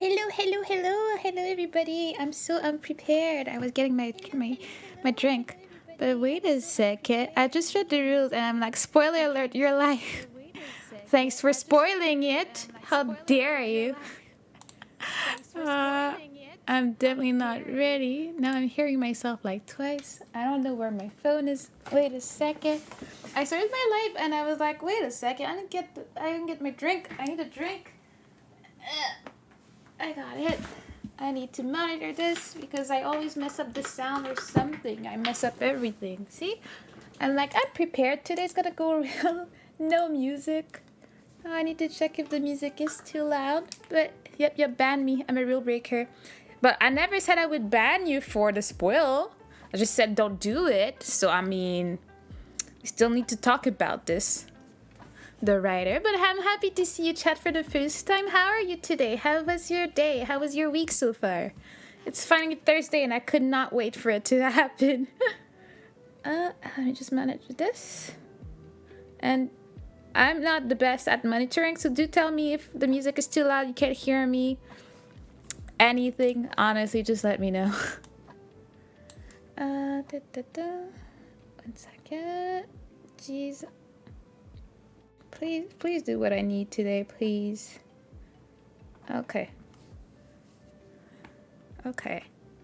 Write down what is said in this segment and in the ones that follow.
Hello, hello, hello, hello, everybody. I'm so unprepared. I was getting my drink, but wait a second. I just read the rules, and I'm like, spoiler alert, you're live. Thanks for spoiling it. How dare you? Uh, I'm definitely not ready. Now I'm hearing myself like twice. I don't know where my phone is. Wait a second. I started my live, and I was like, wait a second. I didn't get my drink. I need a drink. I got it. I need to monitor this because I always mess up the sound or something. I mess up everything. See? I'm like, I'm prepared. Today's gonna go real. No music. I need to check if the music is too loud. But, yep, ban me. I'm a rule breaker. But I never said I would ban you for the spoil. I just said don't do it. So, I mean, we still need to talk about this. The writer, but I'm happy to see you chat for the first time. How are you today? How was your day? How was your week so far? It's finally Thursday and I could not wait for it to happen. Let me just manage this. And I'm not the best at monitoring, so do tell me if the music is too loud, you can't hear me. Anything, honestly, just let me know. One second. Jeez. Please do what I need today, please. Okay.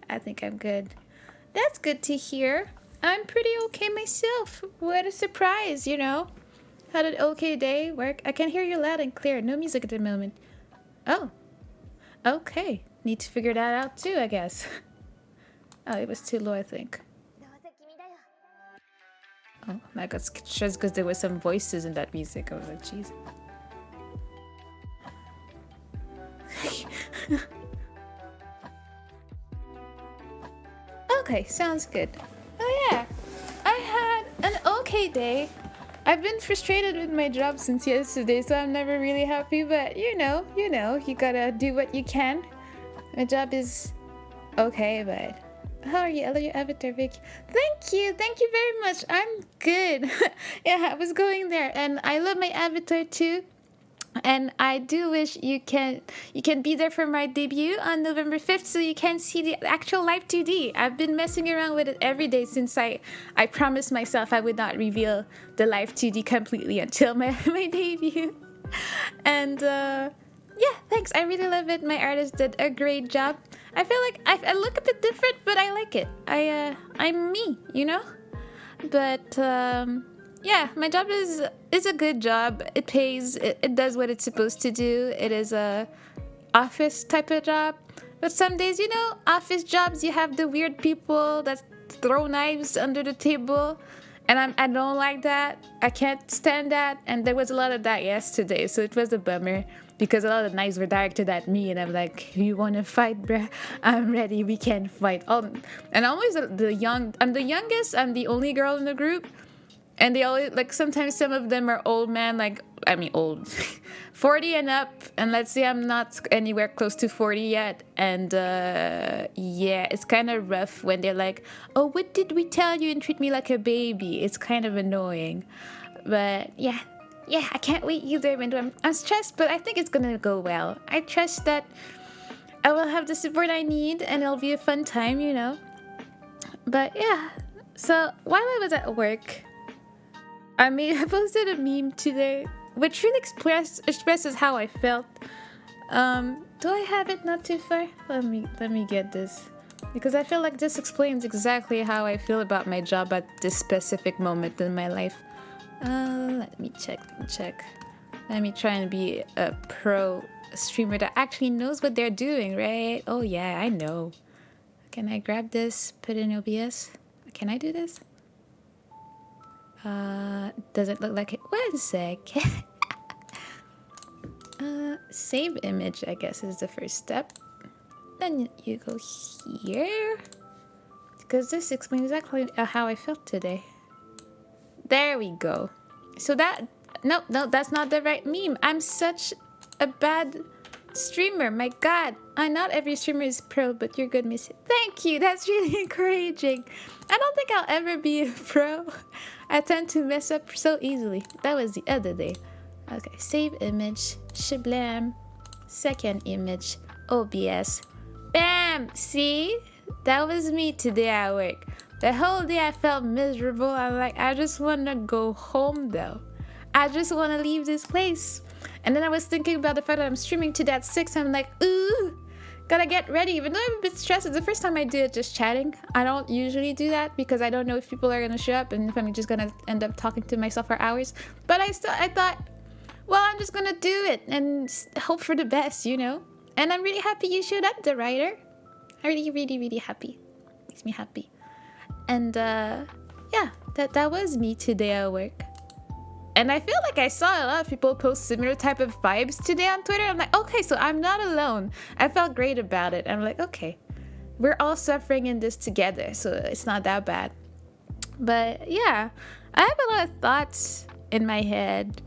I think I'm good. That's good to hear. I'm pretty okay myself. What a surprise, you know. Had an okay day, work. I can hear you loud and clear. No music at the moment. Oh. Okay. Need to figure that out too, I guess. Oh, it was too low, I think. Oh, my God, just because there were some voices in that music. I was like, jeez. Okay, sounds good. Oh yeah, I had an okay day. I've been frustrated with my job since yesterday, so I'm never really happy, but you know, you gotta do what you can. My job is okay, but how are you? I love your avatar, Vic. Thank you very much. I'm good. Yeah, I was going there, and I love my avatar too. And I do wish you can be there for my debut on November 5th so you can see the actual live 2D. I've been messing around with it every day since I promised myself I would not reveal the live 2D completely until my debut. And yeah, thanks. I really love it. My artist did a great job. I feel like I look a bit different, but I like it. I'm me, you know? But yeah, my job is a good job. It pays. It does what it's supposed to do. It is a office type of job. But some days, you know, office jobs, you have the weird people that throw knives under the table, and I don't like that. I can't stand that. And there was a lot of that yesterday, so it was a bummer because a lot of knives were directed at me, and I'm like, "You want to fight, bruh? I'm ready. We can fight." And I'm always the young. I'm the youngest. I'm the only girl in the group. And they always like sometimes some of them are old man, like I mean old 40 and up, and let's say I'm not anywhere close to 40 yet, and yeah, it's kind of rough when they're like, oh, what did we tell you, and treat me like a baby. It's kind of annoying. But yeah, I can't wait either, and I'm stressed, but I think it's gonna go well. I trust that I will have the support I need and it'll be a fun time, you know. But yeah, so while I was at work, I posted a meme today which really expresses how I felt. Do I have it not too far? Let me get this, because I feel like this explains exactly how I feel about my job at this specific moment in my life. Let me check. Let me try and be a pro streamer that actually knows what they're doing, right? Oh yeah, I know. Can I grab this, put in OBS? Can I do this? Doesn't look like it. One sec. Save image, I guess, is the first step. Then you go here, because this explains exactly how I felt today. There we go. So no, that's not the right meme. I'm such a bad streamer. My God, not every streamer is pro, but you're good, Miss. Thank you. That's really encouraging. I don't think I'll ever be a pro. I tend to mess up so easily. That was the other day. Okay, save image, shablam, second image, OBS, bam. See, that was me today at work. The whole day I felt miserable. I'm like, I just want to go home though. I just want to leave this place. And then I was thinking about the fact that I'm streaming today at 6. I'm like, ooh, gotta get ready. Even though I'm a bit stressed, it's the first time I did it just chatting. I don't usually do that because I don't know if people are gonna show up and if I'm just gonna end up talking to myself for hours. But I thought, well, I'm just gonna do it and hope for the best, you know? And I'm really happy you showed up, the writer. I'm really, really, really happy. Makes me happy. And yeah, that was me today at work. And I feel like I saw a lot of people post similar type of vibes today on Twitter. I'm like, okay, so I'm not alone. I felt great about it. I'm like, okay, we're all suffering in this together, so it's not that bad. But yeah, I have a lot of thoughts in my head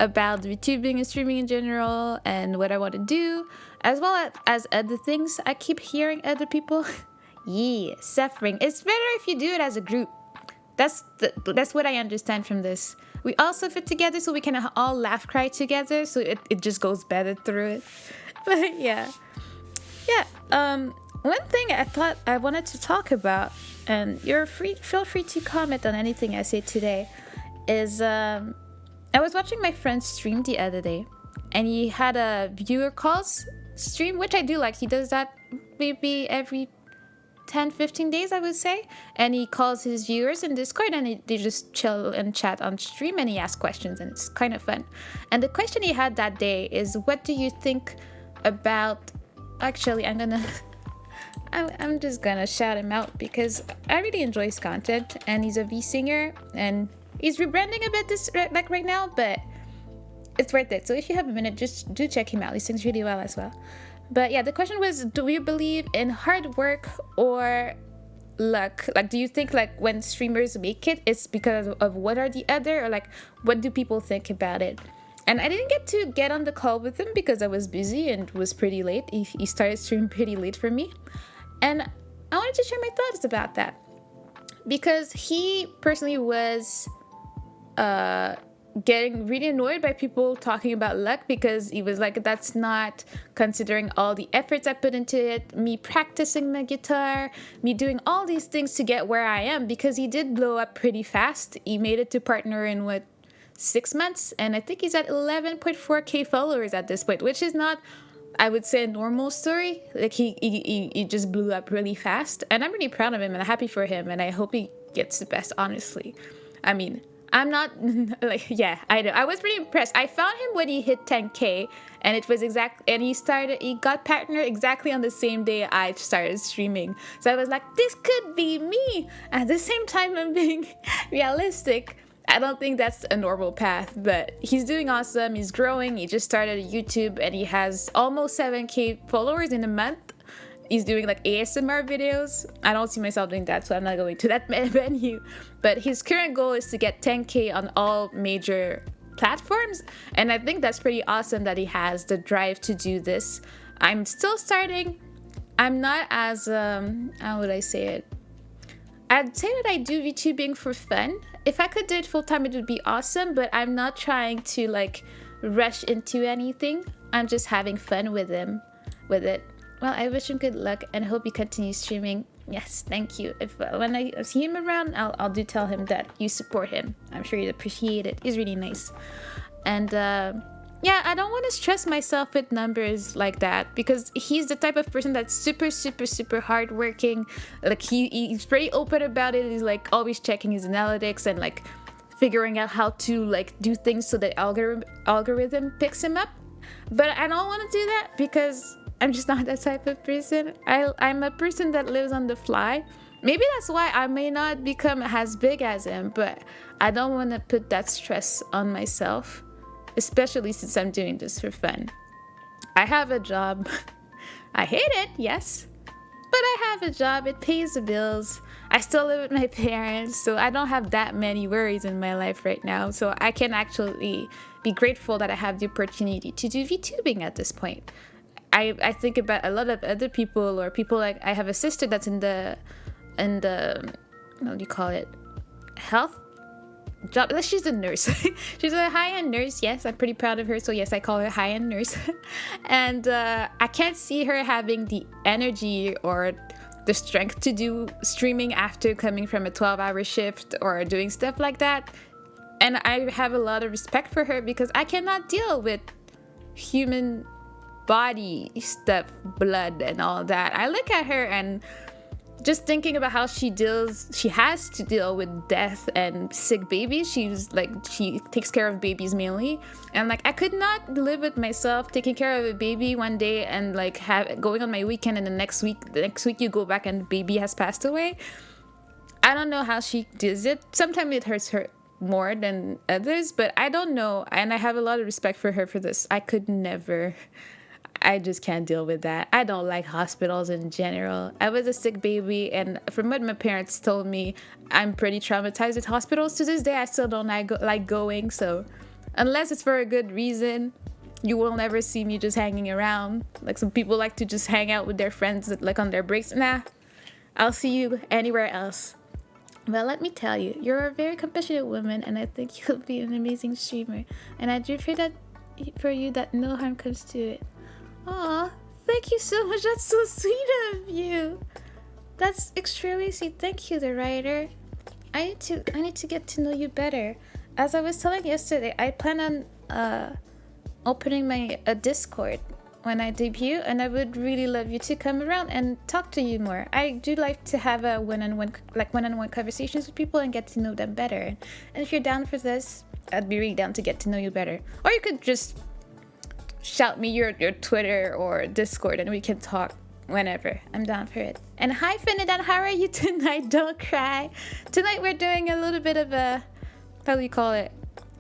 about YouTubing and streaming in general and what I want to do, as well as other things. I keep hearing other people, yeah, suffering. It's better if you do it as a group. That's what I understand from this. We all suffer together so we can all laugh, cry together, so it just goes better through it. But yeah. One thing I thought I wanted to talk about, and feel free to comment on anything I say today, is I was watching my friend stream the other day, and he had a viewer calls stream, which I do like. He does that maybe every 10-15 days, I would say, and he calls his viewers in Discord and they just chill and chat on stream, and he asks questions, and it's kind of fun. And the question he had that day is, what do you think about, actually I'm just gonna shout him out because I really enjoy his content, and he's a V-singer and he's rebranding a bit right now, but it's worth it. So if you have a minute, just do check him out. He sings really well as well. But yeah, the question was, do you believe in hard work or luck? Like, do you think like when streamers make it, it's because of one or the other, or like what do people think about it? And I didn't get on the call with him because I was busy and it was pretty late. He started streaming pretty late for me. And I wanted to share my thoughts about that, because he personally was getting really annoyed by people talking about luck, because he was like, that's not considering all the efforts I put into it, me practicing my guitar, me doing all these things to get where I am, because he did blow up pretty fast. He made it to partner in 6 months, and I think he's at 11.4k followers at this point, which is not, I would say, a normal story. Like he just blew up really fast, and I'm really proud of him and happy for him, and I hope he gets the best, honestly. I mean, I'm not like, yeah, I know. I was pretty impressed. I found him when he hit 10k, and it was and he got partnered exactly on the same day I started streaming. So I was like, this could be me. At the same time, I'm being realistic. I don't think that's a normal path, but he's doing awesome. He's growing. He just started YouTube and he has almost 7k followers in a month. he's doing like ASMR videos. I don't see myself doing that, so I'm not going to that venue. But his current goal is to get 10K on all major platforms, and I think that's pretty awesome that he has the drive to do this. I'm still starting. I'm not as how would I say it? I'd say that I do VTubing for fun. If I could do it full time, it would be awesome, but I'm not trying to like rush into anything. I'm just having fun with it. Well, I wish him good luck and hope he continues streaming. Yes, thank you. If when I see him around, I'll do tell him that you support him. I'm sure he'd appreciate it. He's really nice. And yeah, I don't want to stress myself with numbers like that, because he's the type of person that's super, super, super hardworking. Like he's pretty open about it. He's like always checking his analytics and like figuring out how to like do things so the algorithm picks him up. But I don't want to do that because I'm just not that type of person. I'm a person that lives on the fly. Maybe that's why I may not become as big as him, but I don't want to put that stress on myself, especially since I'm doing this for fun. I have a job. I hate it, yes, but I have a job. It pays the bills. I still live with my parents, so I don't have that many worries in my life right now. So I can actually be grateful that I have the opportunity to do VTubing at this point. I think about a lot of other people, or people like I have a sister that's in the what do you call it, health job. She's a nurse. She's a high-end nurse. Yes, I'm pretty proud of her, so yes, I call her a high-end nurse. And I can't see her having the energy or the strength to do streaming after coming from a 12-hour shift or doing stuff like that. And I have a lot of respect for her because I cannot deal with human body stuff, blood and all that. I look at her and just thinking about how she has to deal with death and sick babies. She takes care of babies mainly, and like I could not live with myself taking care of a baby one day and like going on my weekend, and the next week you go back and the baby has passed away. I don't know how she does it. Sometimes it hurts her more than others, but I don't know, and I have a lot of respect for her for this. I could never. I just can't deal with that. I don't like hospitals in general. I was a sick baby, and from what my parents told me, I'm pretty traumatized with hospitals. To this day, I still don't like going. So unless it's for a good reason, you will never see me just hanging around. Like some people like to just hang out with their friends like on their breaks. Nah, I'll see you anywhere else. Well, let me tell you, you're a very compassionate woman, and I think you'll be an amazing streamer. And I do pray that for you that no harm comes to it. Aw, thank you so much. That's so sweet of you. That's extremely sweet. Thank you, the writer. I need to get to know you better. As I was telling you yesterday, I plan on opening my Discord when I debut, and I would really love you to come around and talk to you more. I do like to have a one-on-one conversations with people and get to know them better. And if you're down for this, I'd be really down to get to know you better. Or you could just shout me your Twitter or Discord and we can talk whenever. I'm down for it. And hi Finidan, how are you tonight? Don't cry. Tonight we're doing a little bit of a, how do you call it?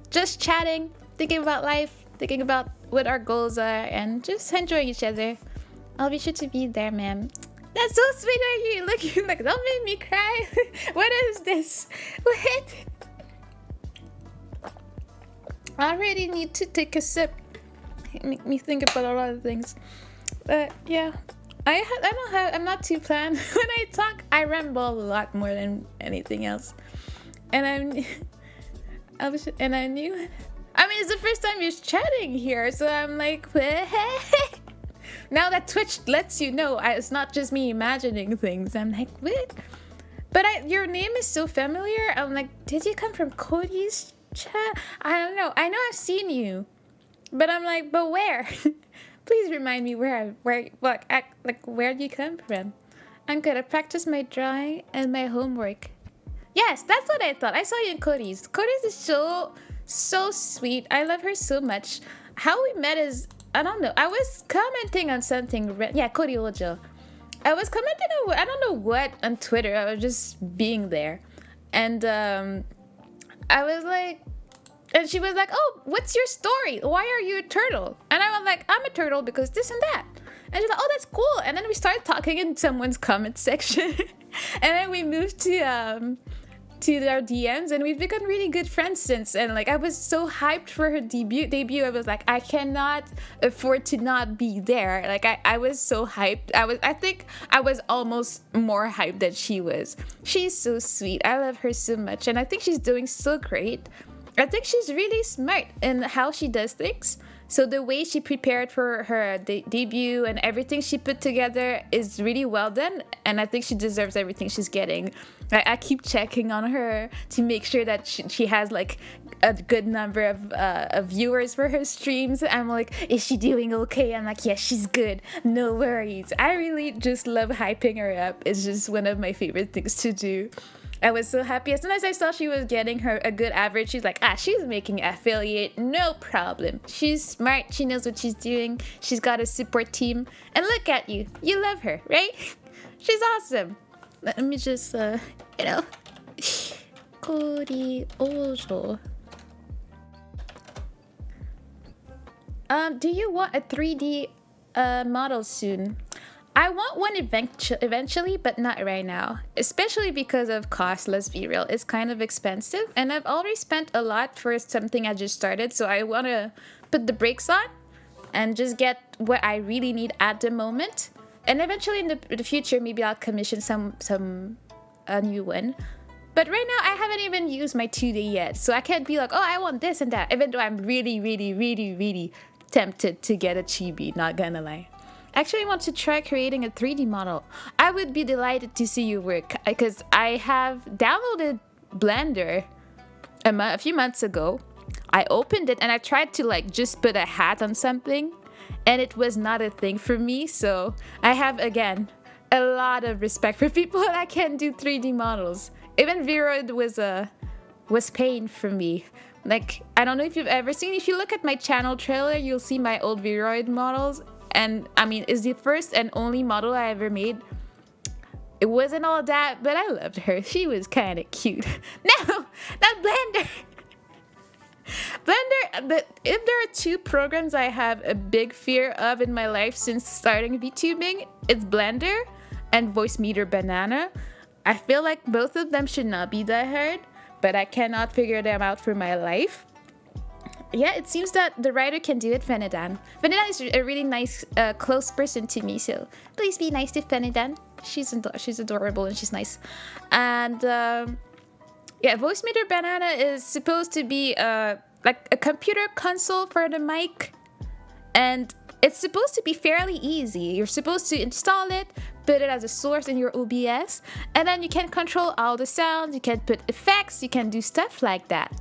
Just chatting, thinking about life, thinking about what our goals are, and just enjoying each other. I'll be sure to be there, ma'am. That's so sweet of you. Look, you like, don't make me cry. What is this? What? I already need to take a sip. Make me think about a lot of things, but yeah, I'm not too planned. When I talk, I ramble a lot more than anything else, and I knew. I mean, it's the first time you're chatting here, so I'm like, now that Twitch lets you know, it's not just me imagining things. I'm like, what? But your name is so familiar. I'm like, did you come from Cody's chat? I don't know. I know I've seen you. But I'm like, but where? Please remind me where do you come from? I'm gonna practice my drawing and my homework. Yes, that's what I thought. I saw you in Cody's. Cody's is so sweet. I love her so much. How we met is, I don't know. I was commenting on something. Cody Ojo. I was commenting on, I don't know what, on Twitter. I was just being there. And I was like, and she was like, oh, what's your story? Why are you a turtle? And I was like, I'm a turtle because this and that. And she's like, oh, that's cool. And then we started talking in someone's comment section. And then we moved to their DMs, and we've become really good friends since. And like, I was so hyped for her debut. I was like, I cannot afford to not be there. Like, I was so hyped. I think I was almost more hyped than she was. She's so sweet. I love her so much, and I think she's doing so great. I think she's really smart in how she does things. So the way she prepared for her debut and everything she put together is really well done. And I think she deserves everything she's getting. I keep checking on her to make sure that she has like a good number of viewers for her streams. I'm like, is she doing okay? I'm like, yes, she's good. No worries. I really just love hyping her up. It's just one of my favorite things to do. I was so happy. As soon as I saw she was getting her a good average, she's like, she's making affiliate, no problem. She's smart. She knows what she's doing. She's got a support team. And look at you. You love her, right? She's awesome. Let me just, Kori Ojo. Do you want a 3D model soon? I want one eventually, but not right now. Especially because of cost, let's be real. It's kind of expensive, and I've already spent a lot for something I just started, so I want to put the brakes on and just get what I really need at the moment. And eventually in the future, maybe I'll commission a new one. But right now, I haven't even used my 2D yet, so I can't be like, oh, I want this and that, even though I'm really, really, really, really tempted to get a chibi, not gonna lie. Actually, I want to try creating a 3D model. I would be delighted to see you work, because I have downloaded Blender a few months ago. I opened it and I tried to like just put a hat on something, and it was not a thing for me. So I have, again, a lot of respect for people that can do 3D models. Even Viroid was pain for me. Like, I don't know if you've ever seen, if you look at my channel trailer, you'll see my old Viroid models. And I mean, it's the first and only model I ever made. It wasn't all that, but I loved her. She was kind of cute. No, not Blender. Blender, if there are two programs I have a big fear of in my life since starting VTubing, it's Blender and Voicemeeter Banana. I feel like both of them should not be that hard, but I cannot figure them out for my life. Yeah, it seems that the writer can do it, Fenidan. Fenidan is a really nice, close person to me, so please be nice to Fenidan. She's adorable and she's nice. And yeah, Voicemeeter Banana is supposed to be like a computer console for the mic, and it's supposed to be fairly easy. You're supposed to install it, put it as a source in your OBS, and then you can control all the sounds, you can put effects, you can do stuff like that.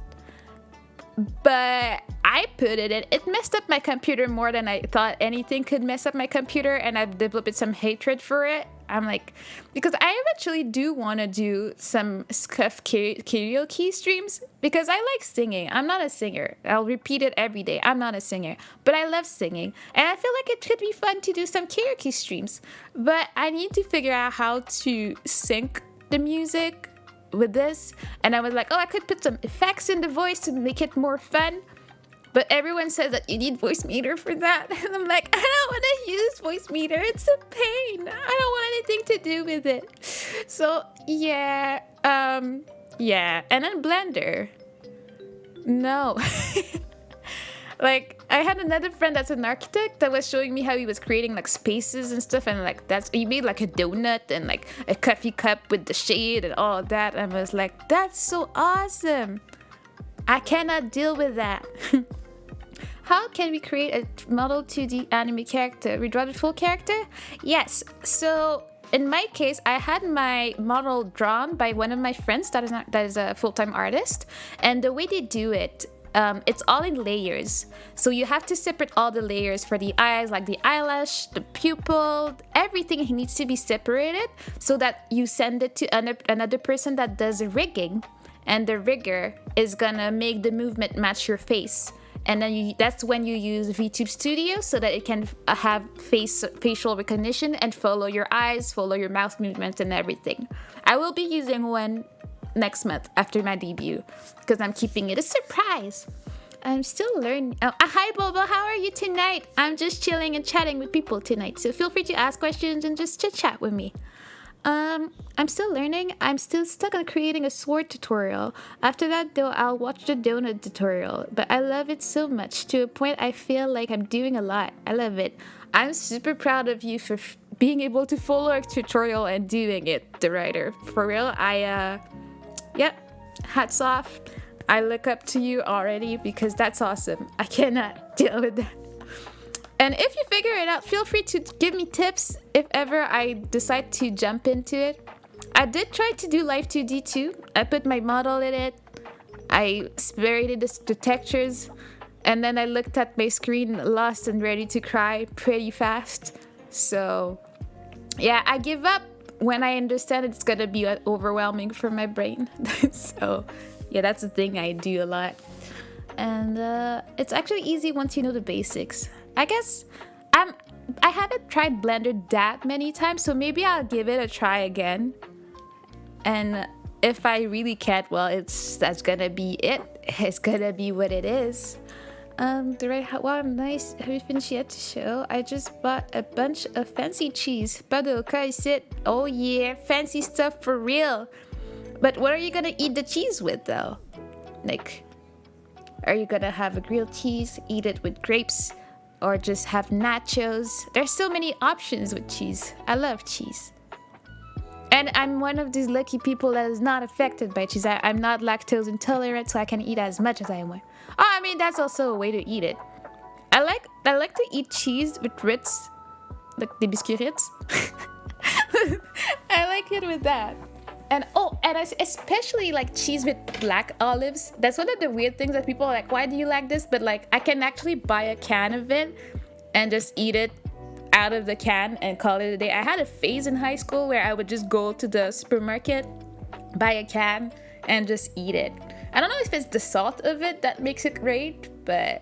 But I put it in, it messed up my computer more than I thought anything could mess up my computer, and I've developed some hatred for it. I'm like, because I eventually do want to do some Scuff karaoke streams, because I like singing. I'm not a singer. I'll repeat it every day. I'm not a singer, but I love singing, and I feel like it could be fun to do some karaoke streams. But I need to figure out how to sync the music with this, and I was like, oh, I could put some effects in the voice to make it more fun, but everyone says that you need Voicemeeter for that, and I'm like, I don't want to use Voicemeeter, it's a pain, I don't want anything to do with it. So yeah, yeah. And then Blender, no. Like, I had another friend that's an architect that was showing me how he was creating like spaces and stuff, and like he made like a donut and like a coffee cup with the shade and all of that, and I was like, that's so awesome. I cannot deal with that. How can we create a model 2D anime character? We draw the full character? Yes. So in my case, I had my model drawn by one of my friends that is a full-time artist, and the way they do it, it's all in layers. So you have to separate all the layers for the eyes, like the eyelash, the pupil, everything needs to be separated so that you send it to another person that does the rigging, and the rigger is gonna make the movement match your face. And then that's when you use VTube Studio so that it can have facial recognition and follow your eyes, follow your mouth movement and everything. I will be using one next month after my debut, because I'm keeping it a surprise. I'm still learning. Oh, hi, Bobo. How are you tonight? I'm just chilling and chatting with people tonight. So feel free to ask questions and just chit chat with me. I'm still learning. I'm still stuck on creating a sword tutorial. After that, though, I'll watch the donut tutorial. But I love it so much to a point I feel like I'm doing a lot. I love it. I'm super proud of you for being able to follow a tutorial and doing it, the writer. For real, yep, hats off. I look up to you already because that's awesome. I cannot deal with that. And if you figure it out, feel free to give me tips if ever I decide to jump into it. I did try to do Life 2D too. I put my model in it. I separated the textures. And then I looked at my screen lost and ready to cry pretty fast. So, yeah, I give up when I understand it's going to be overwhelming for my brain. So, yeah, that's the thing I do a lot. And it's actually easy once you know the basics. I guess I haven't tried Blender that many times, so maybe I'll give it a try again. And if I really can't, well, that's gonna be it. It's gonna be what it is. Wow, nice. Have you finished yet to show? I just bought a bunch of fancy cheese. Padoka is it? Oh yeah, fancy stuff for real. But what are you gonna eat the cheese with though? Like, are you gonna have a grilled cheese, eat it with grapes, or just have nachos? There's so many options with cheese. I love cheese. And I'm one of these lucky people that is not affected by cheese. I'm not lactose intolerant, so I can eat as much as I want. Oh, I mean, that's also a way to eat it. I like to eat cheese with Ritz, like the biscuit Ritz. I like it with that. And I especially like cheese with black olives. That's one of the weird things that people are like, why do you like this? But like, I can actually buy a can of it and just eat it out of the can and call it a day. I had a phase in high school where I would just go to the supermarket, buy a can, and just eat it. I don't know if it's the salt of it that makes it great, but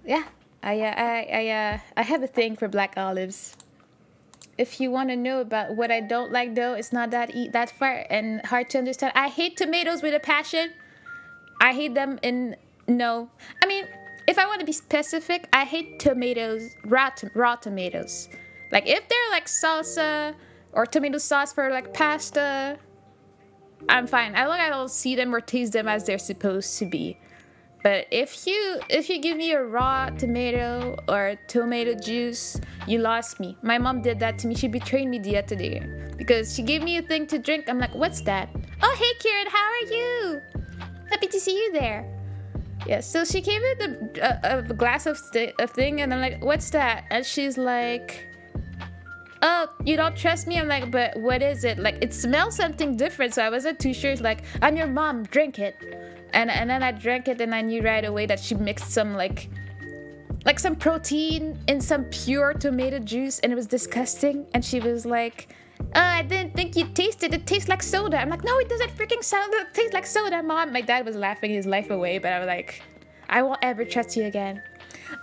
yeah, I have a thing for black olives. If you want to know about what I don't like, though, it's not that far and hard to understand. I hate tomatoes with a passion. I hate them no. I mean, if I want to be specific, I hate tomatoes, raw tomatoes. Like, if they're like salsa or tomato sauce for like pasta, I'm fine. I don't see them or taste them as they're supposed to be. But if you give me a raw tomato or tomato juice, you lost me. My mom did that to me. She betrayed me the other day because she gave me a thing to drink. I'm like, what's that? Oh, hey, Kieran, how are you? Happy to see you there. Yeah, so she gave me a glass of thing, and I'm like, what's that? And she's like, oh, you don't trust me? I'm like, but what is it? Like, it smells something different, so I wasn't too sure. It's like, I'm your mom, drink it. And then I drank it, and I knew right away that she mixed some like some protein in some pure tomato juice, and it was disgusting. And she was like, oh, I didn't think you tasted it. It tastes like soda. I'm like, no, it doesn't freaking taste like soda, Mom. My dad was laughing his life away, but I was like, I won't ever trust you again.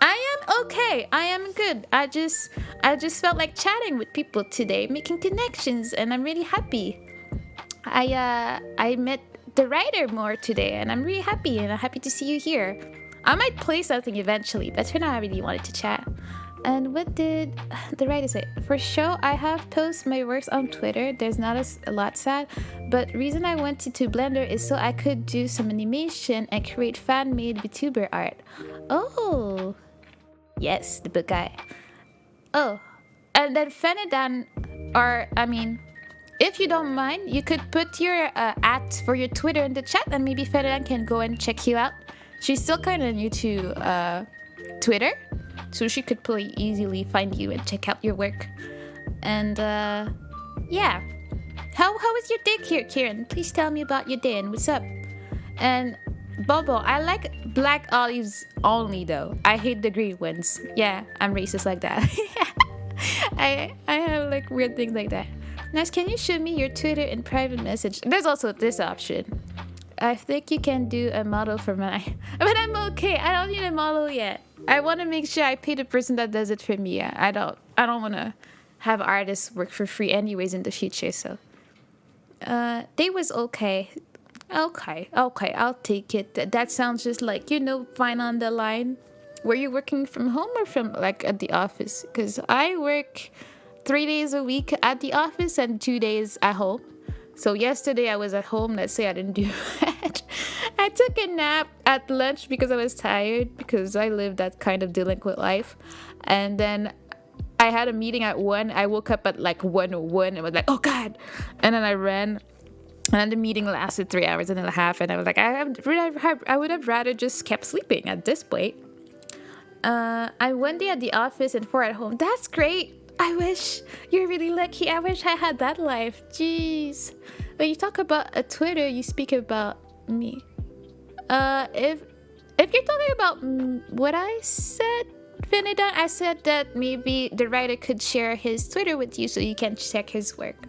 I am okay. I am good. I just felt like chatting with people today, making connections, and I'm really happy. I met the writer more today, and I'm really happy, and I'm happy to see you here. I might play something eventually, but for now I really wanted to chat. And what did the writer say? For show, I have posted my works on Twitter. There's not a lot sad, but reason I went to Blender is so I could do some animation and create fan-made VTuber art. Oh, yes, the book guy. Oh, and then Fenidan, if you don't mind, you could put your at for your Twitter in the chat, and maybe Fenidan can go and check you out. She's still kind of new to Twitter, so she could probably easily find you and check out your work. And yeah, how was your day, Kieran? Please tell me about your day and what's up. And Bobo, I like black olives only though. I hate the green ones. Yeah, I'm racist like that. I have like weird things like that. Nice, can you show me your Twitter in private message? There's also this option. I think you can do a model for mine. But I'm okay. I don't need a model yet. I want to make sure I pay the person that does it for me. I don't want to have artists work for free anyways in the future, so. Day was okay. Okay, okay, I'll take it. That sounds just like, fine on the line. Were you working from home or from like at the office? Because I work 3 days a week at the office and 2 days at home. So yesterday I was at home. Let's say I didn't do that. I took a nap at lunch because I was tired because I live that kind of delinquent life. And then I had a meeting at 1. I woke up at like 1:01 and was like, oh God. And then I ran. And the meeting lasted 3 hours and a half. And I was like, I would have rather just kept sleeping at this point. I 1 day at the office and 4 at home. That's great. I wish you're really lucky. I wish I had that life. Jeez. When you talk about a Twitter, you speak about me. If you're talking about what I said, Finida, I said that maybe the writer could share his Twitter with you so you can check his work.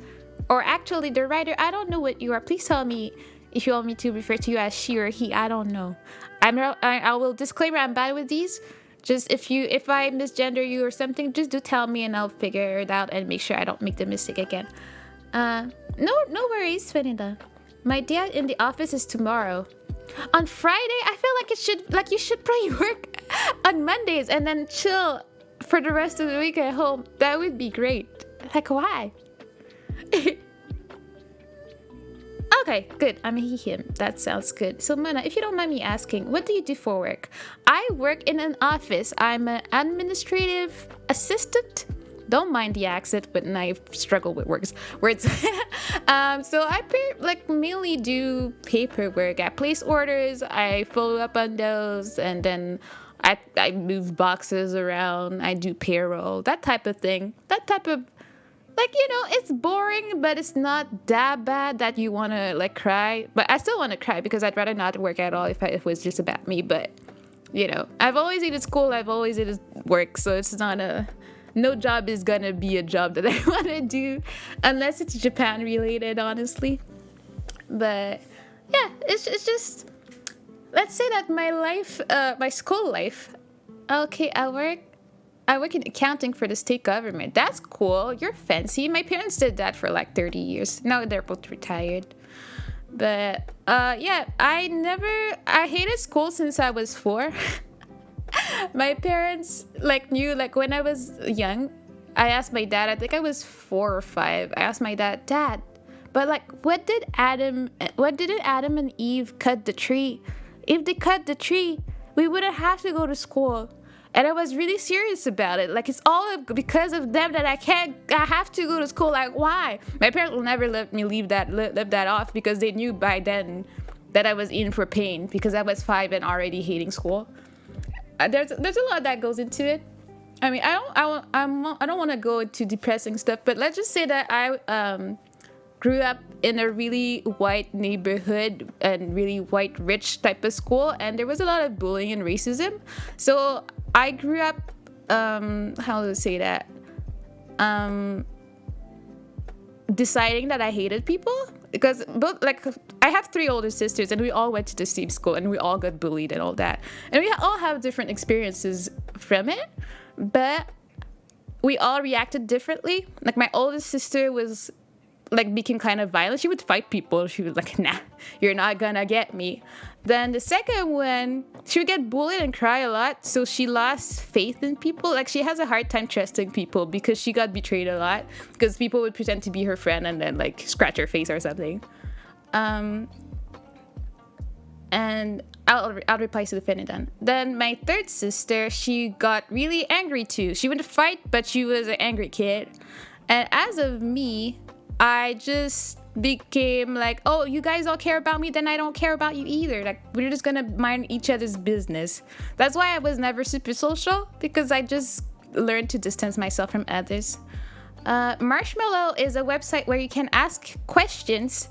Or actually, the writer, I don't know what you are. Please tell me if you want me to refer to you as she or he. I don't know. I will disclaimer. I'm bad with these. Just if I misgender you or something, just do tell me and I'll figure it out and make sure I don't make the mistake again. No worries, Finida. My day in the office is tomorrow. On Friday, I feel like you should probably work on Mondays and then chill for the rest of the week at home. That would be great. Like, why? Okay, good. I'm a him. That sounds good. So, Mona, if you don't mind me asking, what do you do for work? I work in an office. I'm an administrative assistant. Don't mind the accent, but I struggle with words. So I mainly do paperwork. I place orders. I follow up on those, and then I move boxes around. I do payroll. That type of thing. That type of it's boring, but it's not that bad that you want to cry. But I still want to cry because I'd rather not work at all if it was just about me. But I've always hated school. I've always hated work, so it's not no job is gonna be a job that I want to do unless it's Japan related, honestly. But yeah, it's just, let's say that my life, my school life. Okay, I work in accounting for the state government. That's cool. You're fancy. My parents did that for like 30 years. Now they're both retired. But yeah, I hated school since I was 4. My parents knew when I was young. I asked my dad, I think I was 4 or 5. I asked my dad, but what didn't Adam and Eve cut the tree? If they cut the tree, we wouldn't have to go to school. And I was really serious about it. It's all because of them that I have to go to school. Why? My parents will never let me leave that off because they knew by then that I was in for pain because I was 5 and already hating school. There's a lot that goes into it. I mean, I don't want to go into depressing stuff, but let's just say that I grew up in a really white neighborhood and really white rich type of school, and there was a lot of bullying and racism. So I grew up how to say that deciding that I hated people because both I have 3 older sisters and we all went to the same school and we all got bullied and all that, and we all have different experiences from it, but we all reacted differently. My oldest sister was became kind of violent. She would fight people. She was like, nah, you're not gonna get me. Then the second one, she would get bullied and cry a lot, so she lost faith in people. She has a hard time trusting people because she got betrayed a lot because people would pretend to be her friend and then scratch her face or something. And I'll reply to the Finnedan. Then my third sister, she got really angry too. She wouldn't fight, but she was an angry kid. And as of me, I just became oh, you guys all care about me, then I don't care about you either. We're just gonna mind each other's business. That's why I was never super social, because I just learned to distance myself from others. Marshmallow is a website where you can ask questions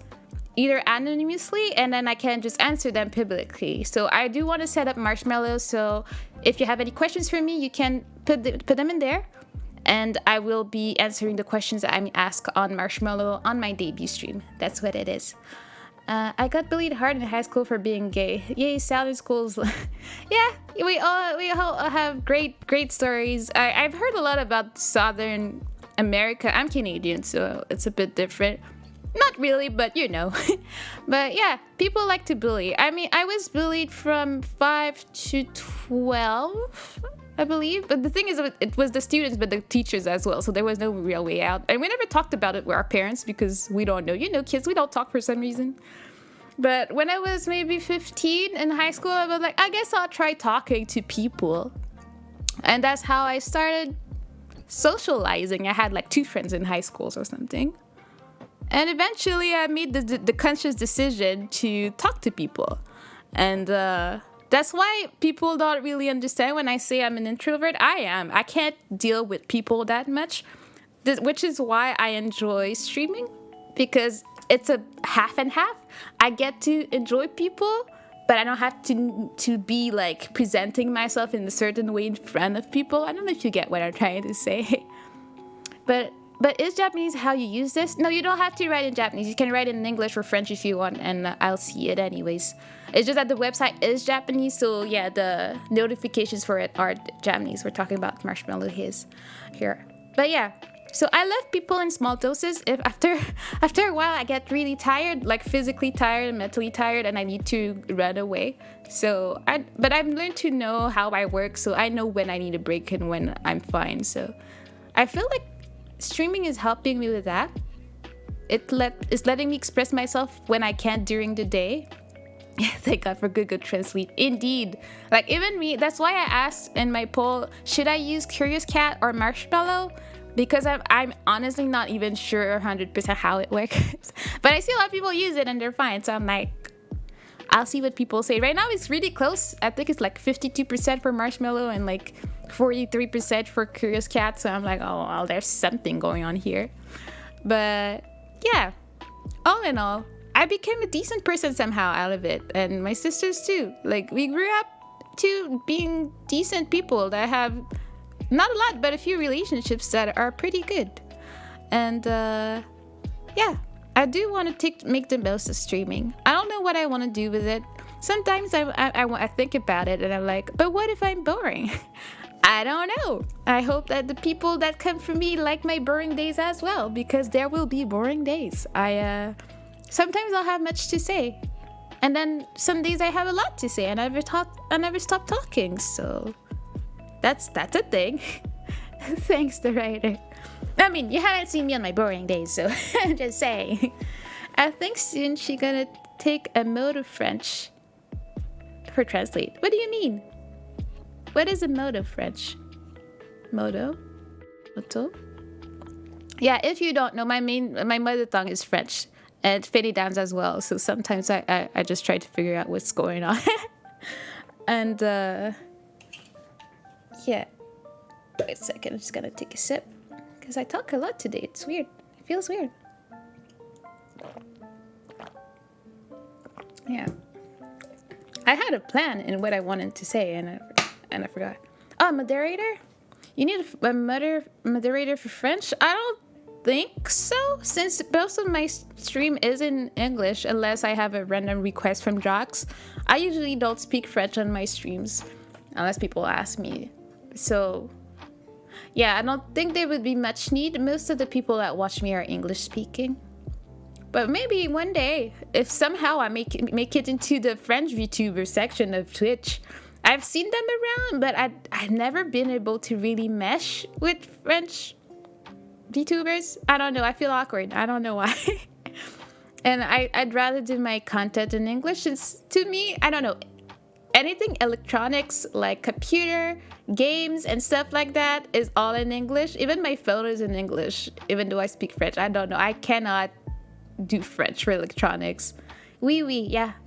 either anonymously and then I can just answer them publicly. So I do want to set up Marshmallow, so if you have any questions for me, you can put them in there. And I will be answering the questions that I'm asked on Marshmallow on my debut stream. That's what it is. I got bullied hard in high school for being gay. Yay, Southern schools. Yeah, we all have great stories. I've heard a lot about Southern America. I'm Canadian, so it's a bit different. Not really, but you know. But yeah, people like to bully. I mean, I was bullied from 5 to 12, I believe. But the thing is, it was the students, but the teachers as well. So there was no real way out. And we never talked about it with our parents because we don't know. You know, kids, we don't talk for some reason. But when I was maybe 15 in high school, I was like, I guess I'll try talking to people. And that's how I started socializing. I had like 2 friends in high school or something. And eventually I made the conscious decision to talk to people. And that's why people don't really understand when I say I'm an introvert. I am. I can't deal with people that much, which is why I enjoy streaming, because it's a half and half. I get to enjoy people, but I don't have to be like presenting myself in a certain way in front of people. I don't know if you get what I'm trying to say. But is Japanese how you use this? No, you don't have to write in Japanese. You can write it in English or French if you want, and I'll see it anyways. It's just that the website is Japanese, so yeah, the notifications for it are Japanese. We're talking about Marshmallow His here. But yeah, so I love people in small doses. If after a while I get really tired, like physically tired and mentally tired, and I need to run away. But I've learned to know how I work, so I know when I need a break and when I'm fine. So I feel like streaming is helping me with that. It's letting me express myself when I can't during the day. Thank God for Google Translate. Indeed. Like even me, that's why I asked in my poll, should I use Curious Cat or Marshmallow? Because I'm honestly not even sure 100% how it works. But I see a lot of people use it and they're fine. So I'm like, I'll see what people say. Right now it's really close. I think it's like 52% for Marshmallow and like 43% for Curious Cat. So I'm like, oh, well, there's something going on here. But yeah, all in all, I became a decent person somehow out of it. And my sisters too. Like we grew up to being decent people that have not a lot, but a few relationships that are pretty good. And yeah, I do want to make the most of streaming. I don't know what I want to do with it. Sometimes I think about it and I'm like, but what if I'm boring? I don't know. I hope that the people that come from me like my boring days as well, because there will be boring days. Sometimes I'll have much to say, and then some days I have a lot to say, and I never stop talking. So that's a thing. Thanks, the writer. I mean, you haven't seen me on my boring days, so I'm just saying. I think soon she's gonna take a mode of French for translate. What do you mean? What is a mode of French? Moto? Yeah, if you don't know, my mother tongue is French, and Fetty Downs as well. So sometimes I just try to figure out what's going on. And yeah. Wait a second, I'm just gonna take a sip. Because I talk a lot today. It's weird. It feels weird. Yeah. I had a plan in what I wanted to say, and I forgot. Oh, moderator? You need a moderator for French? I don't think so, since most of my stream is in English, unless I have a random request from Jax. I usually don't speak French on my streams, unless people ask me. So yeah, I don't think there would be much need. Most of the people that watch me are English speaking. But maybe one day, if somehow I make it into the French VTuber section of Twitch. I've seen them around, but I've never been able to really mesh with French VTubers. I don't know, I feel awkward. I don't know why. And I'd rather do my content in English. It's, to me, I don't know, anything electronics like computer, games, and stuff like that is all in English. Even my phone is in English, even though I speak French. I don't know. I cannot do French for electronics. Oui,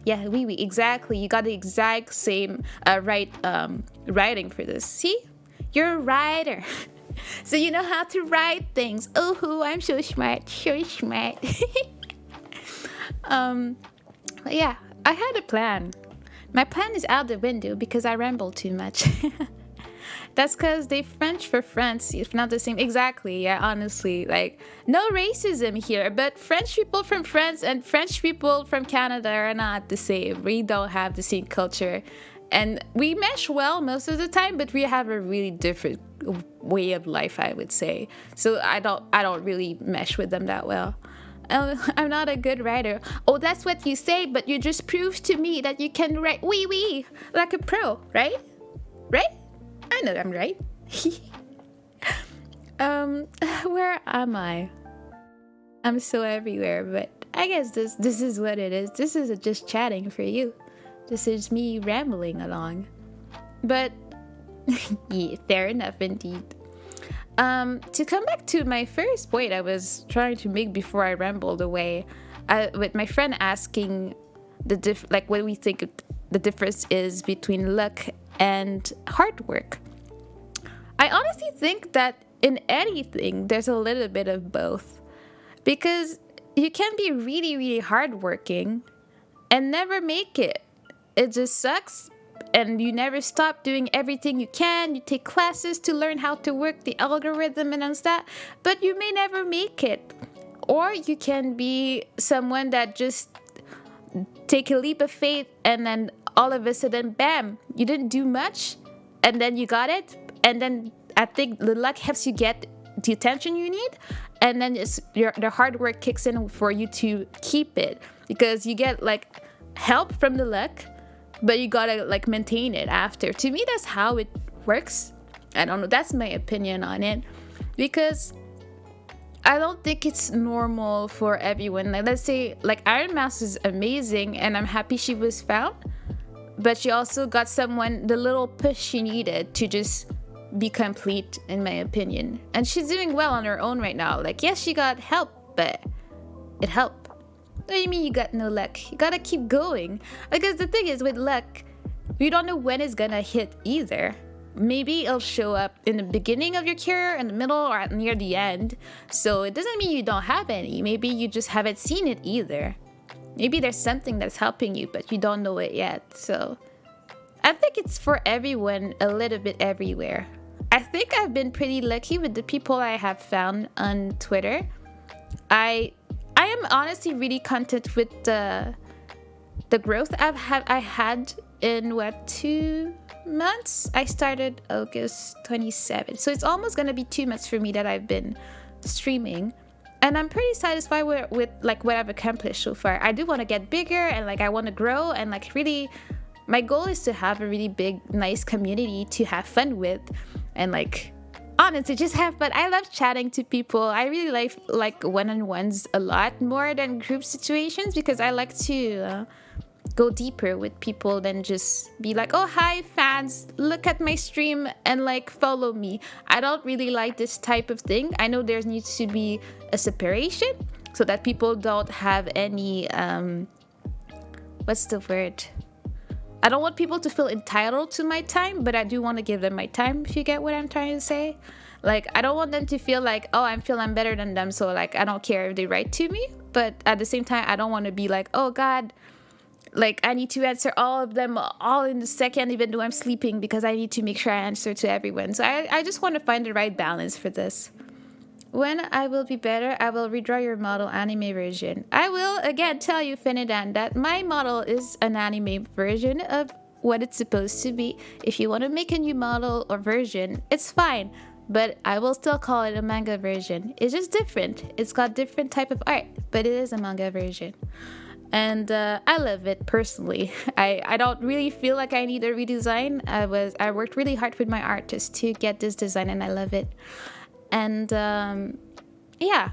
exactly. You got the exact same writing for this. See? You're a writer. So you know how to write things. Oh, I'm so smart. Yeah, I had a plan. My plan is out the window because I ramble too much. That's because they French for France. It's not the same. Exactly. Yeah, honestly. Like, no racism here. But French people from France and French people from Canada are not the same. We don't have the same culture. And we mesh well most of the time, but we have a really different way of life, I would say. So I don't really mesh with them that well. I'm not a good writer. Oh, that's what you say, but you just proved to me that you can write wee like a pro, right? Right? I know I'm right. Where am I? I'm so everywhere, but I guess this is what it is. This is just chatting for you. This is me rambling along. But yeah, fair enough indeed. To come back to my first point I was trying to make before I rambled away, with my friend asking like what we think the difference is between luck and hard work. I honestly think that in anything there's a little bit of both, because you can be really, really hardworking and never make it. It just sucks, and you never stop doing everything you can. You take classes to learn how to work the algorithm and all that, but you may never make it. Or you can be someone that just take a leap of faith, and then all of a sudden, bam, you didn't do much, and then you got it, and then I think the luck helps you get the attention you need, and then the hard work kicks in for you to keep it, because you get like help from the luck, but you gotta like maintain it after. To me, that's how it works. I don't know, that's my opinion on it, because I don't think it's normal for everyone. Like, let's say like Iron Mouse is amazing and I'm happy she was found, but she also got someone the little push she needed to just be complete, in my opinion. And she's doing well on her own right now. Like, yes, she got help, but it helped. What do you mean you got no luck? You gotta keep going. Because the thing is, with luck, you don't know when it's gonna hit either. Maybe it'll show up in the beginning of your career, in the middle, or near the end. So it doesn't mean you don't have any. Maybe you just haven't seen it either. Maybe there's something that's helping you, but you don't know it yet. So I think it's for everyone a little bit everywhere. I think I've been pretty lucky with the people I have found on Twitter. I am honestly really content with the growth I had in 2 months. I started August 27th, so it's almost gonna be 2 months for me that I've been streaming, and I'm pretty satisfied with like what I've accomplished so far. I do want to get bigger, and like I want to grow, and like really my goal is to have a really big, nice community to have fun with, and like honestly just have fun. I love chatting to people. I really like one-on-ones a lot more than group situations, because I like to go deeper with people than just be like, oh hi fans, look at my stream and like follow me. I don't really like this type of thing. I know there needs to be a separation so that people don't have any what's the word, I don't want people to feel entitled to my time, but I do want to give them my time, if you get what I'm trying to say. Like, I don't want them to feel like, oh, I feel I'm better than them, so like I don't care if they write to me. But at the same time, I don't want to be like, oh god, like I need to answer all of them all in a second, even though I'm sleeping, because I need to make sure I answer to everyone. So I just want to find the right balance for this. When I will be better, I will redraw your model anime version. I will again tell you, Finidan, that my model is an anime version of what it's supposed to be. If you want to make a new model or version, it's fine, but I will still call it a manga version. It's just different. It's got different type of art, but it is a manga version. And I love it personally. I don't really feel like I need a redesign. I worked really hard with my artist to get this design, and I love it. And yeah,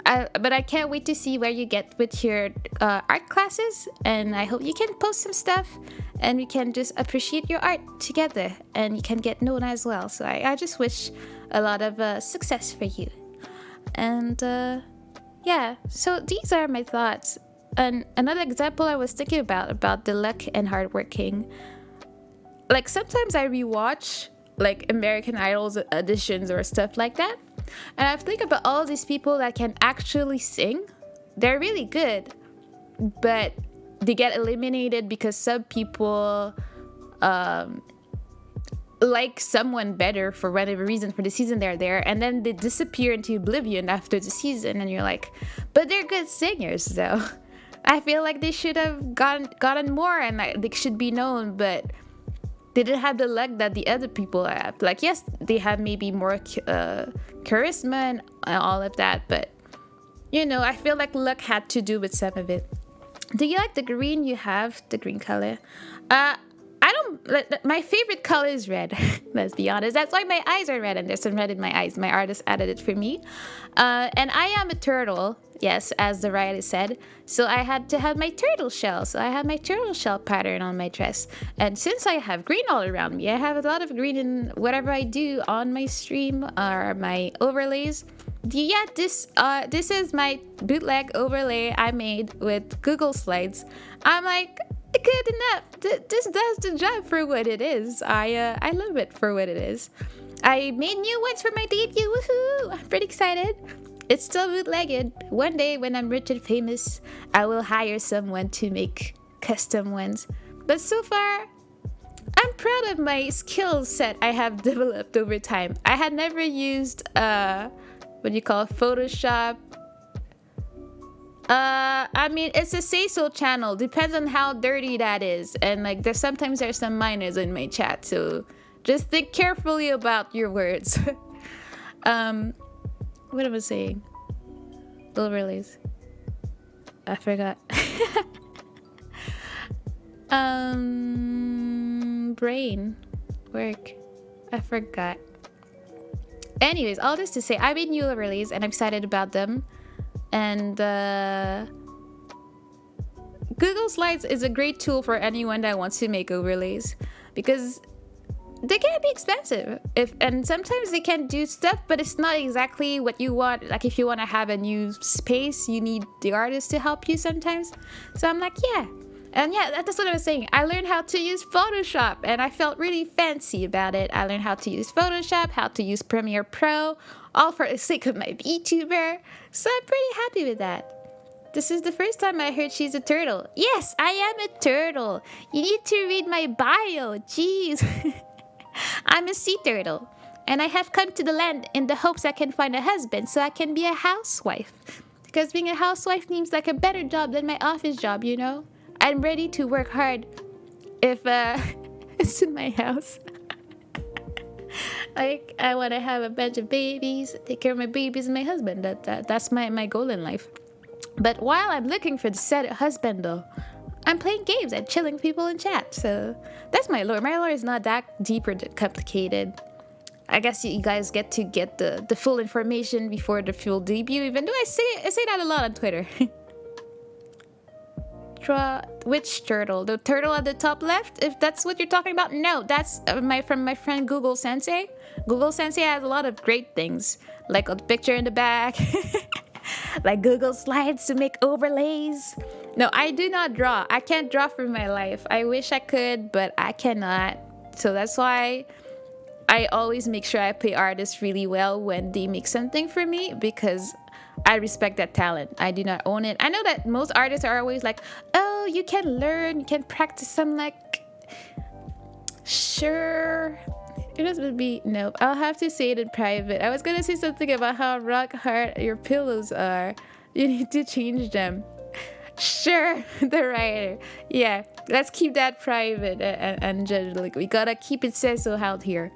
but I can't wait to see where you get with your art classes, and I hope you can post some stuff and we can just appreciate your art together, and you can get known as well. So I just wish a lot of success for you. And yeah, so these are my thoughts. And another example I was thinking about the luck and hardworking, like sometimes I rewatch like American Idol's auditions or stuff like that, and I think about all these people that can actually sing. They're really good, but they get eliminated because some people like someone better for whatever reason for the season they're there, and then they disappear into oblivion after the season, and you're like, but they're good singers though. I feel like they should have gotten more, and like, they should be known, but they didn't have the luck that the other people have. Like, yes, they have maybe more charisma and all of that, but I feel like luck had to do with some of it. Do you like the green you have? The green color? Uh, I don't. My favorite color is red. Let's be honest. That's why my eyes are red, and there's some red in my eyes. My artist added it for me. And I am a turtle. Yes, as the writer said. So I had to have my turtle shell. So I have my turtle shell pattern on my dress. And since I have green all around me, I have a lot of green in whatever I do on my stream or my overlays. Yeah, this is my bootleg overlay I made with Google Slides. I'm like, good enough. This does the job for what it is. I love it for what it is. I made new ones for my debut. Woohoo! I'm pretty excited. It's still bootlegged. One day when I'm rich and famous, I will hire someone to make custom ones. But so far, I'm proud of my skill set I have developed over time. I had never used what do you call Photoshop. I mean, it's a say so channel. Depends on how dirty that is. And like there's some minors in my chat, so just think carefully about your words. What am I saying? Overlays. I forgot. Brain. Work. I forgot. Anyways, all this to say, I made new overlays and I'm excited about them. And Google Slides is a great tool for anyone that wants to make overlays because they can be expensive. And sometimes they can do stuff, but it's not exactly what you want. Like if you want to have a new space, you need the artist to help you sometimes. So I'm like, yeah. And yeah, that's what I was saying. I learned how to use Photoshop and I felt really fancy about it. I learned how to use Photoshop, how to use Premiere Pro, all for the sake of my VTuber. So I'm pretty happy with that. This is the first time I heard she's a turtle. Yes, I am a turtle. You need to read my bio. Jeez. I'm a sea turtle. And I have come to the land in the hopes I can find a husband so I can be a housewife. Because being a housewife seems like a better job than my office job, you know? I'm ready to work hard if it's in my house. Like, I want to have a bunch of babies, take care of my babies and my husband. That's my goal in life. But while I'm looking for the said husband, though, I'm playing games and chilling people in chat. So that's my lore. My lore is not that deep or complicated. I guess you guys get to get the full information before the full debut, even though I say that a lot on Twitter. Which turtle? The turtle at the top left? If that's what you're talking about? No, that's from my friend Google Sensei. Google Sensei has a lot of great things, like a picture in the back, like Google Slides to make overlays. No, I do not draw. I can't draw for my life. I wish I could, but I cannot. So that's why I always make sure I pay artists really well when they make something for me, because I respect that talent. I do not own it. I know that most artists are always like, oh, you can learn, you can practice. I'm like, sure. It would be, nope. I'll have to say it in private. I was going to say something about how rock hard your pillows are. You need to change them. Sure, the writer. Yeah, let's keep that private, Angelique. We gotta keep it said so out here.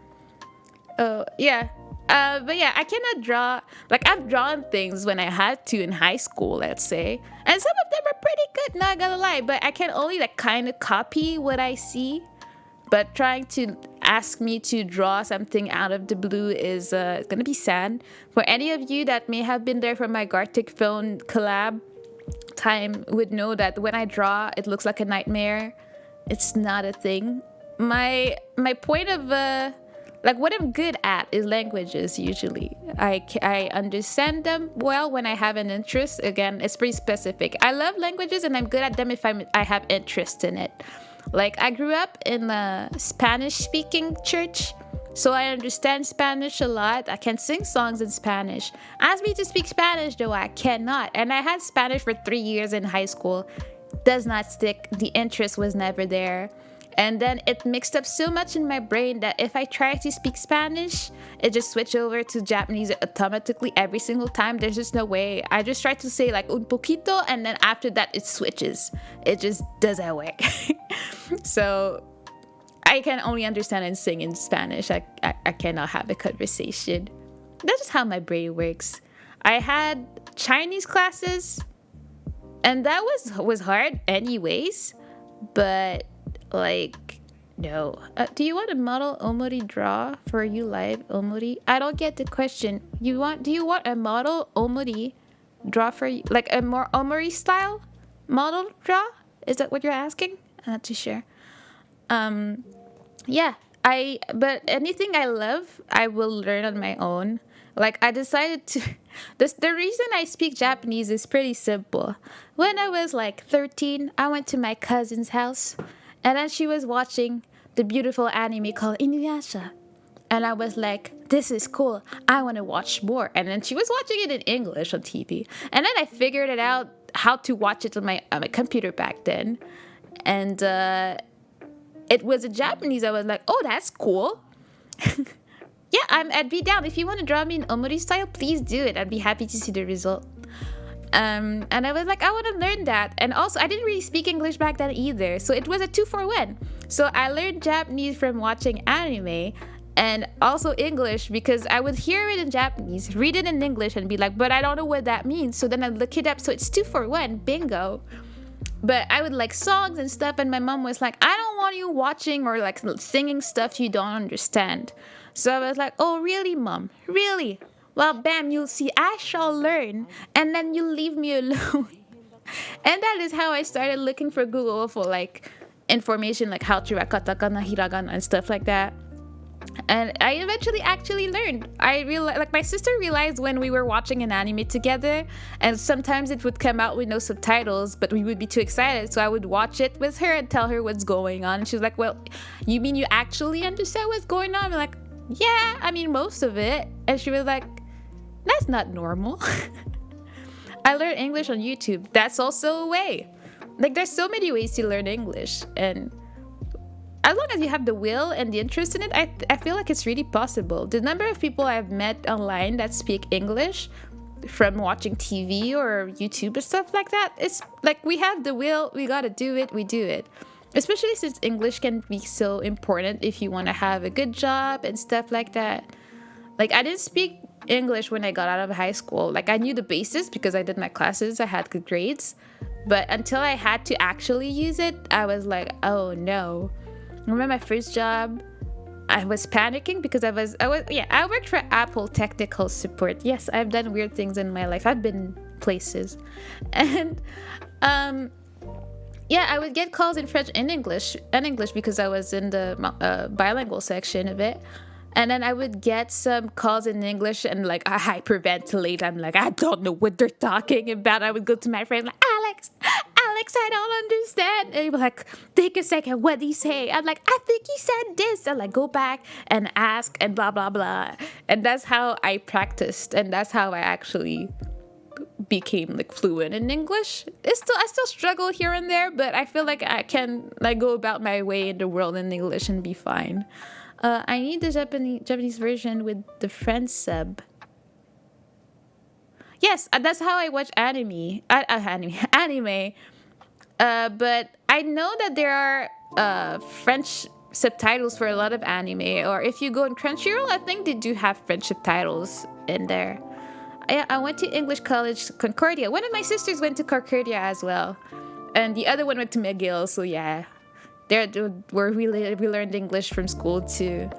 Oh, yeah. But yeah, I cannot draw. Like, I've drawn things when I had to in high school, let's say. And some of them are pretty good, not gonna lie. But I can only, like, kind of copy what I see. But trying to ask me to draw something out of the blue is gonna be sad. For any of you that may have been there for my Gartic Phone collab time would know that when I draw, it looks like a nightmare. It's not a thing. My point of... like, what I'm good at is languages, usually. I understand them well when I have an interest. Again, it's pretty specific. I love languages, and I'm good at them if I have interest in it. Like, I grew up in a Spanish-speaking church, so I understand Spanish a lot. I can sing songs in Spanish. Ask me to speak Spanish, though, I cannot. And I had Spanish for 3 years in high school. Does not stick. The interest was never there. And then it mixed up so much in my brain that if I try to speak Spanish, it just switched over to Japanese automatically every single time. There's just no way. I just try to say like un poquito, and then after that it switches. It just doesn't work. So I can only understand and sing in Spanish. I cannot have a conversation. That's just how my brain works. I had Chinese classes, and that was hard anyways. But like, no. Do you want a model omori draw for you live omori? I don't get the question. Do you want a model omori draw for you, like a more omori style model draw? Is that what you're asking? I'm not too sure. Yeah, but anything I love, I will learn on my own. Like I decided to the reason I speak Japanese is pretty simple. When I was like 13, I went to my cousin's house, and then she was watching the beautiful anime called Inuyasha. And I was like, this is cool. I want to watch more. And then she was watching it in English on TV. And then I figured it out how to watch it on my computer back then. And it was in Japanese. I was like, oh, that's cool. Yeah, I'd be down. If you want to draw me in Omori style, please do it. I'd be happy to see the result. And I was like, I want to learn that. And also, I didn't really speak English back then either. So it was a 2-for-1. So I learned Japanese from watching anime and also English because I would hear it in Japanese, read it in English, and be like, but I don't know what that means. So then I'd look it up. So it's 2-for-1. Bingo. But I would like songs and stuff. And my mom was like, I don't want you watching or like singing stuff you don't understand. So I was like, oh, really, Mom? Really? Well, bam, you'll see. I shall learn. And then you leave me alone. And that is how I started looking for Google for like information like how to write katakana, hiragana, and stuff like that. And I eventually actually learned. I realized, like my sister realized when we were watching an anime together, and sometimes it would come out with no subtitles, but we would be too excited. So I would watch it with her and tell her what's going on. And she was like, well, you mean you actually understand what's going on? I'm like, yeah, I mean, most of it. And she was like, that's not normal. I learned English on YouTube. That's also a way. Like, there's so many ways to learn English. And as long as you have the will and the interest in it, I feel like it's really possible. The number of people I've met online that speak English from watching TV or YouTube or stuff like that, it's like we have the will, we gotta do it, we do it. Especially since English can be so important if you want to have a good job and stuff like that. Like, I didn't speak English when I got out of high school. Like, I knew the basis because I did my classes, I had good grades. But until I had to actually use it, I was like, oh no. Remember my first job? I was panicking because I worked for Apple technical support. Yes, I've done weird things in my life. I've been places. And yeah, I would get calls in French and English because I was in the bilingual section of it. And then I would get some calls in English and like I hyperventilate. I'm like, I don't know what they're talking about. I would go to my friend like, Alex, I don't understand. And he'd be like, take a second, what did he say? I'm like, I think he said this. And like go back and ask and blah, blah, blah. And that's how I practiced. And that's how I actually became like fluent in English. I still struggle here and there, but I feel like I can like go about my way in the world in English and be fine. I need the Japanese version with the French sub. Yes, that's how I watch anime. Anime. But I know that there are French subtitles for a lot of anime. Or if you go in Crunchyroll, I think they do have French subtitles in there. I went to English College Concordia. One of my sisters went to Concordia as well. And the other one went to McGill, so yeah. There where we learned English from school too.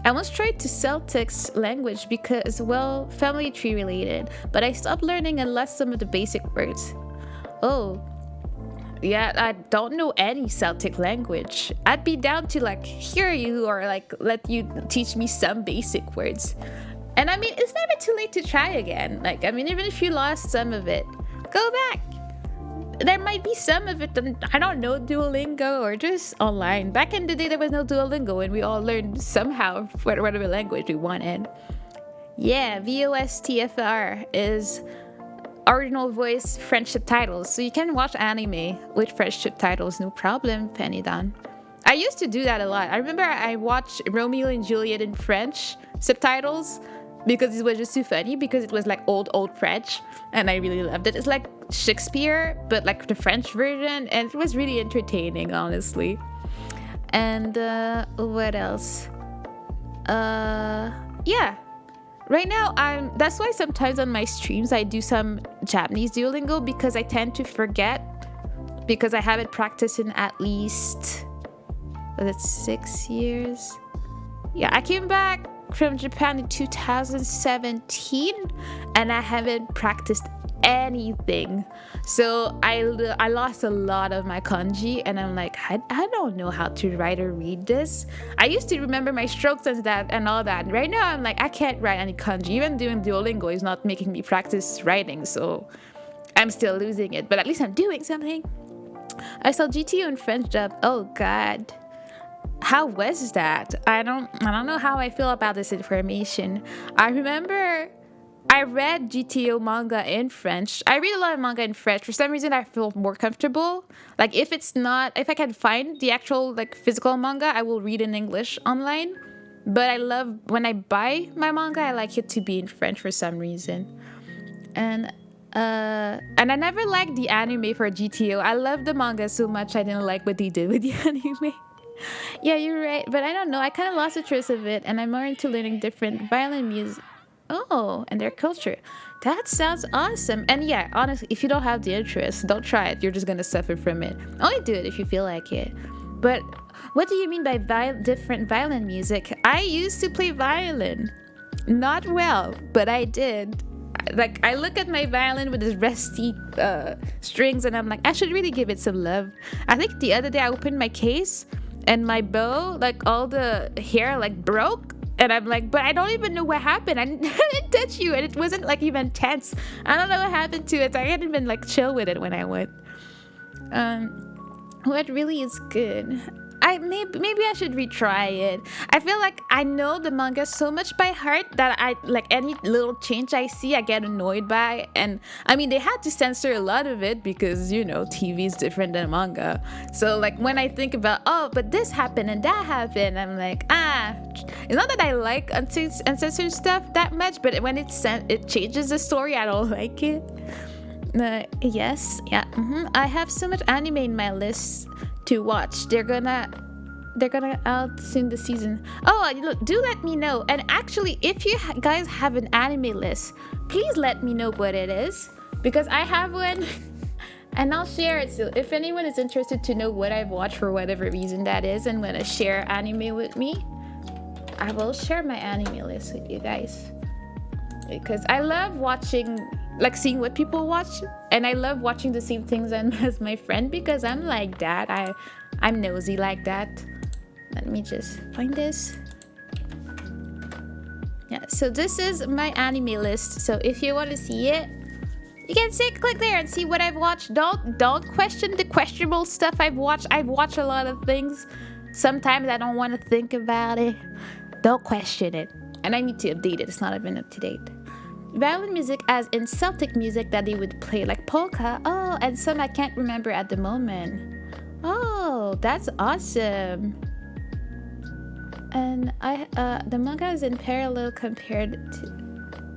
I once tried to Celtics language because, well, family tree related, but I stopped learning unless some of the basic words. Oh, yeah, I don't know any Celtic language. I'd be down to like hear you or like let you teach me some basic words. And I mean, it's never too late to try again. Like, I mean, even if you lost some of it, go back. There might be some of it, I don't know, Duolingo or just online. Back in the day, there was no Duolingo and we all learned somehow whatever language we wanted. Yeah, VOSTFR is original voice French subtitles. So you can watch anime with French subtitles, no problem, Penny Don. I used to do that a lot. I remember I watched Romeo and Juliet in French subtitles because it was just too funny because it was like old French and I really loved it. It's like Shakespeare but like the French version and it was really entertaining, honestly. And what else? Yeah, right now that's why sometimes on my streams I do some Japanese Duolingo, because I tend to forget, because I haven't practiced in at least, was it 6 years? Yeah, I came back from Japan in 2017 and I haven't practiced anything. So I lost a lot of my kanji, and I'm like, I don't know how to write or read this. I used to remember my strokes and that and all that. Right now I'm like, I can't write any kanji. Even doing Duolingo is not making me practice writing, so I'm still losing it, but at least I'm doing something. I saw GTO in French dub. Oh god, how was that? I don't know how I feel about this information. I remember I read GTO manga in French. I read a lot of manga in French. For some reason, I feel more comfortable. Like, if I can find the actual, like, physical manga, I will read in English online. But I love, when I buy my manga, I like it to be in French for some reason. And I never liked the anime for GTO. I love the manga so much, I didn't like what they did with the anime. Yeah, you're right. But I don't know. I kind of lost the trace of it, and I'm more into learning different violin music. Oh, and their culture. That sounds awesome. And yeah, honestly, if you don't have the interest, don't try it. You're just gonna suffer from it. Only do it if you feel like it. But what do you mean by different violin music? I used to play violin. Not well, but I did. Like, I look at my violin with its rusty strings, and I'm like, I should really give it some love. I think the other day I opened my case, and my bow, like, all the hair, like, broke. And I'm like, but I don't even know what happened. I didn't touch you, and it wasn't like even tense. I don't know what happened to it. I can't even like chill with it when I went. What really is good? Maybe I should retry it. I feel like I know the manga so much by heart that I like any little change I see, I get annoyed by. And I mean, they had to censor a lot of it because, you know, TV is different than manga. So like when I think about, oh, but this happened and that happened, I'm like, it's not that I like uncensored stuff that much, but when it changes the story, I don't like it. Yes, yeah. I have so much anime in my list to watch. They're gonna out soon this season. Oh, look, do let me know. And actually, if you guys have an anime list, please let me know what it is, because I have one and I'll share it. So if anyone is interested to know what I've watched for whatever reason that is and want to share anime with me, I will share my anime list with you guys, because I love watching, like, seeing what people watch, and I love watching the same things as my friend, because I'm like that. I'm nosy like that. Let me just find this. Yeah, so this is my anime list. So if you want to see it, you can click there and see what I've watched. Don't question the questionable stuff I've watched. I've watched a lot of things. Sometimes I don't want to think about it. Don't question it. And I need to update it. It's not even up to date. Violin music as in Celtic music that they would play, like polka. Oh, and some I can't remember at the moment. Oh, that's awesome. And the manga is in parallel compared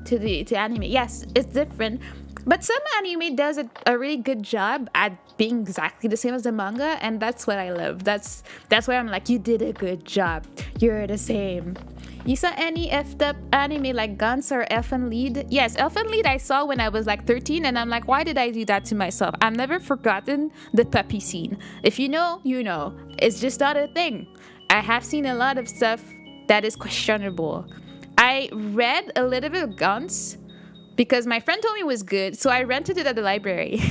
to anime. Yes, it's different. But some anime does a really good job at being exactly the same as the manga, and that's what I love. That's why I'm like, you did a good job. You're the same. You saw any effed up anime like Guns or Elfen Lied? Yes, Elfen Lied I saw when I was like 13, and I'm like, why did I do that to myself? I've never forgotten the puppy scene. If you know, you know. It's just not a thing. I have seen a lot of stuff that is questionable. I read a little bit of Guns because my friend told me it was good, so I rented it at the library.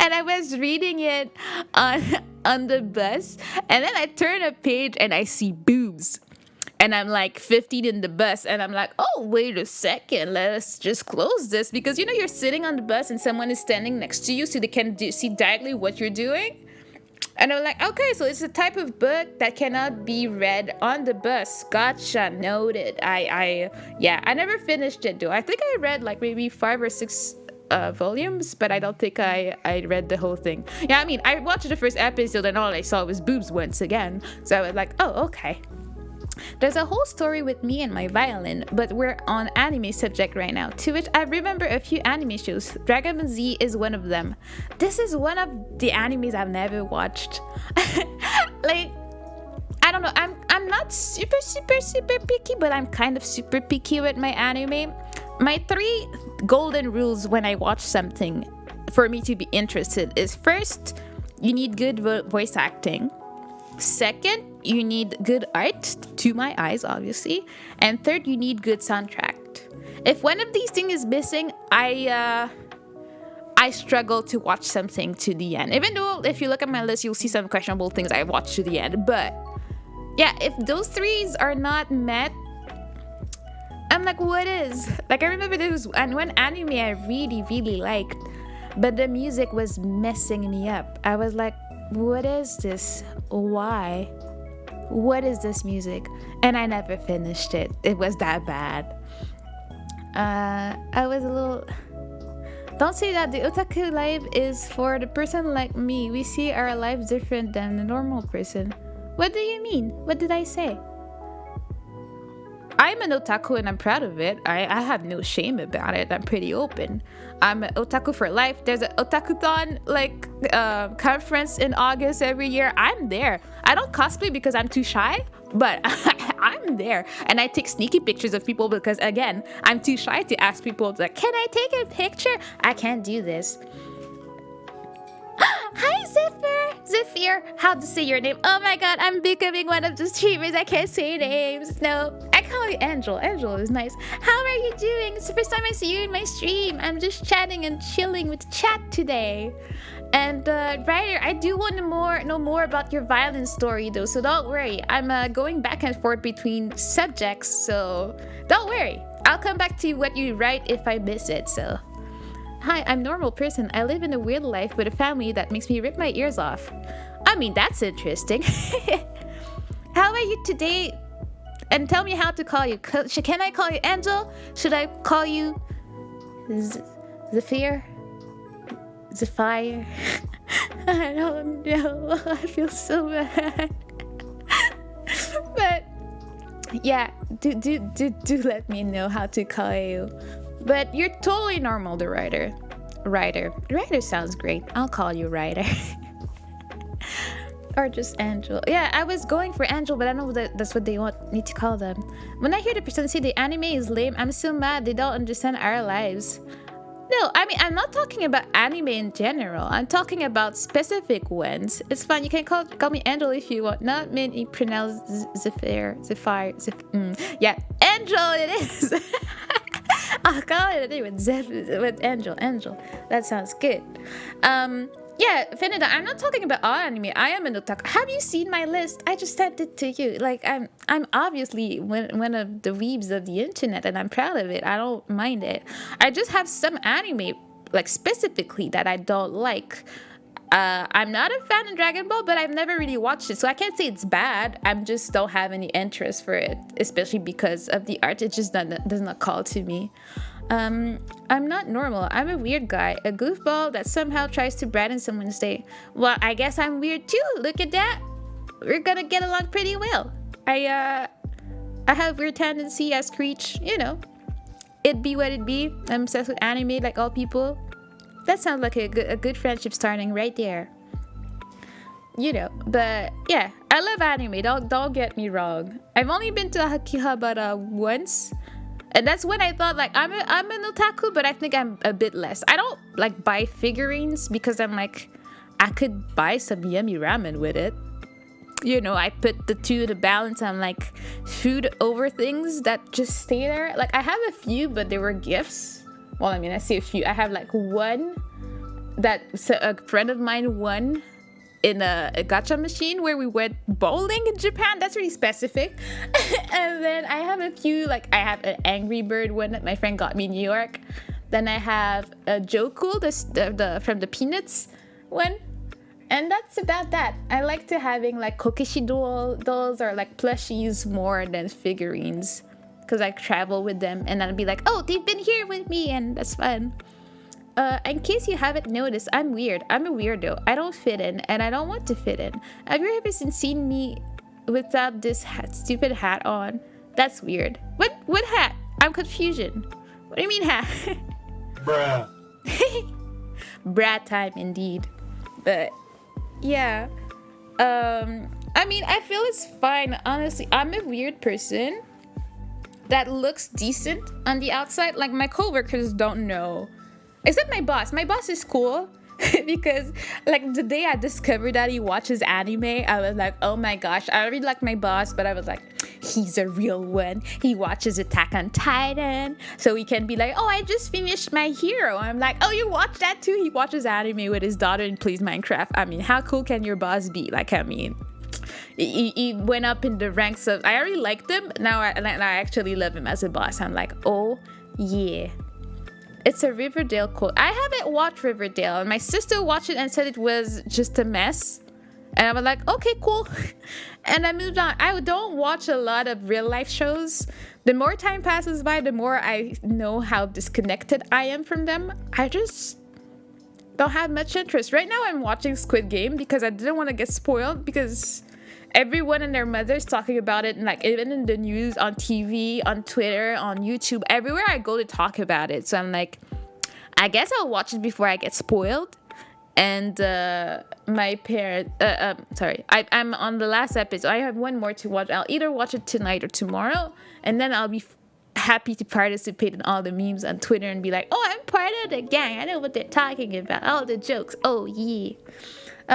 And I was reading it on the bus, and then I turn a page and I see boobs. And I'm like 15 in the bus, and I'm like, oh, wait a second, let's just close this, because, you know, you're sitting on the bus and someone is standing next to you so they can see directly what you're doing. And I'm like, okay, so it's a type of book that cannot be read on the bus. Gotcha, noted. I never finished it though. I think I read like maybe 5 or 6 volumes, but I don't think I read the whole thing. Yeah, I mean, I watched the first episode and all I saw was boobs once again. So I was like, oh, okay. There's a whole story with me and my violin, but we're on anime subject right now, to which I remember a few anime shows. Dragon Ball Z is one of them. This is one of the animes I've never watched. Like, I don't know, I'm not super picky, but I'm kind of super picky with my anime. my three golden rules when I watch something for me to be interested is: first, you need good voice acting. Second, you need good art to my eyes, obviously. And third, you need good soundtrack. If one of these things is missing, I struggle to watch something to the end. Even though if you look at my list, you'll see some questionable things I watch to the end. But yeah, if those threes are not met, I'm like, what is? Like, I remember there was one anime I really, really liked, but the music was messing me up. I was like, what is this? Why? What is this music? And I never finished it. It was that bad. I was a little... Don't say that. The otaku life is for the person like me. We see our lives different than the normal person. What do you mean? What did I say? I'm an otaku and I'm proud of it. I have no shame about it. I'm pretty open. I'm an otaku for life. There's an otakuthon conference in August every year. I'm there. I don't cosplay because I'm too shy, but I'm there. And I take sneaky pictures of people because, again, I'm too shy to ask people, like, can I take a picture? I can't do this. Hi, Zephyr. How to say your name? Oh my god, I'm becoming one of the streamers. I can't say names. No, I call you Angel. Angel is nice. How are you doing? It's the first time I see you in my stream. I'm just chatting and chilling with chat today. And Ryder, I do want to know more about your violence story though, so don't worry. I'm going back and forth between subjects, so don't worry. I'll come back to what you write if I miss it, so... Hi, I'm a normal person. I live in a weird life with a family that makes me rip my ears off. I mean, that's interesting. How are you today? And tell me how to call you. Can I call you Angel? Should I call you Zephyr? Zephyr? I don't know. I feel so bad. But yeah, do let me know how to call you. But you're totally normal, the Ryder. Ryder sounds great. I'll call you Ryder. Or just Angel. Yeah, I was going for Angel, but I know that's what they want me to call them. When I hear the person say the anime is lame, I'm so mad they don't understand our lives. No, I mean, I'm not talking about anime in general. I'm talking about specific ones. It's fine. You can call me Angel if you want. Not many pronounce Zephyr. Yeah, Angel it is. I'll call it anyway with Angel. That sounds good. Yeah, Finida, I'm not talking about all anime. I am an otaku. Have you seen my list? I just sent it to you. Like, I'm obviously one of the weebs of the internet, and I'm proud of it. I don't mind it. I just have some anime, like, specifically that I don't like. I'm not a fan of Dragon Ball, but I've never really watched it, so I can't say it's bad. I just don't have any interest for it, especially because of the art. It just does not call to me. I'm not normal. I'm a weird guy, a goofball that somehow tries to brighten someone's day. Well, I guess I'm weird too. Look at that. We're gonna get along pretty well. I have weird tendency as Screech, you know. It be what it be. I'm obsessed with anime like all people. That sounds like a good friendship starting right there. You know, but yeah, I love anime. Don't get me wrong. I've only been to Akihabara once, and that's when I thought like I'm an otaku, but I think I'm a bit less. I don't like buy figurines because I'm like, I could buy some yummy ramen with it. You know, I put the two to balance. I'm like food over things that just stay there. Like I have a few, but they were gifts. Well, I mean, I say a few. I have like one that a friend of mine won in a gacha machine where we went bowling in Japan. That's really specific. And then I have a few, like I have an Angry Bird one that my friend got me in New York. Then I have a Joku, the from the Peanuts one. And that's about that. I like to having like kokeshi dolls or like plushies more than figurines. Because I travel with them and then I'd be like, oh, they've been here with me, and that's fun. In case you haven't noticed, I'm weird. I'm a weirdo. I don't fit in, and I don't want to fit in. Have you ever seen me without this stupid hat on? That's weird. What hat? I'm confusion. What do you mean hat? Bruh. Brat time indeed. But yeah. I mean, I feel it's fine. Honestly, I'm a weird person. that looks decent on the outside. Like my coworkers don't know, except my boss. My boss is cool. Because like the day I discovered that he watches anime, I was like, oh my gosh, I already like my boss, but I was like, he's a real one. He watches Attack on Titan, so he can be like, oh, I just finished My Hero. I'm like, oh, you watch that too? He watches anime with his daughter and plays Minecraft. I mean, how cool can your boss be? Like, I mean, he went up in the ranks of, I already liked him, now I actually love him as a boss. I'm like, oh yeah. It's a Riverdale quote. I haven't watched Riverdale, and my sister watched it and said it was just a mess. And I was like, okay, cool. And I moved on. I don't watch a lot of real life shows. The more time passes by, the more I know how disconnected I am from them. I just don't have much interest. Right now I'm watching Squid Game because I didn't want to get spoiled, because everyone and their mother is talking about it, and like even in the news, on TV, on Twitter, on YouTube, everywhere I go to talk about it. So I'm like, I guess I'll watch it before I get spoiled. And my parent, I'm on the last episode. I have one more to watch. I'll either watch it tonight or tomorrow, and then I'll be happy to participate in all the memes on Twitter and be like, oh, I'm part of the gang. I know what they're talking about. All the jokes. Oh yeah.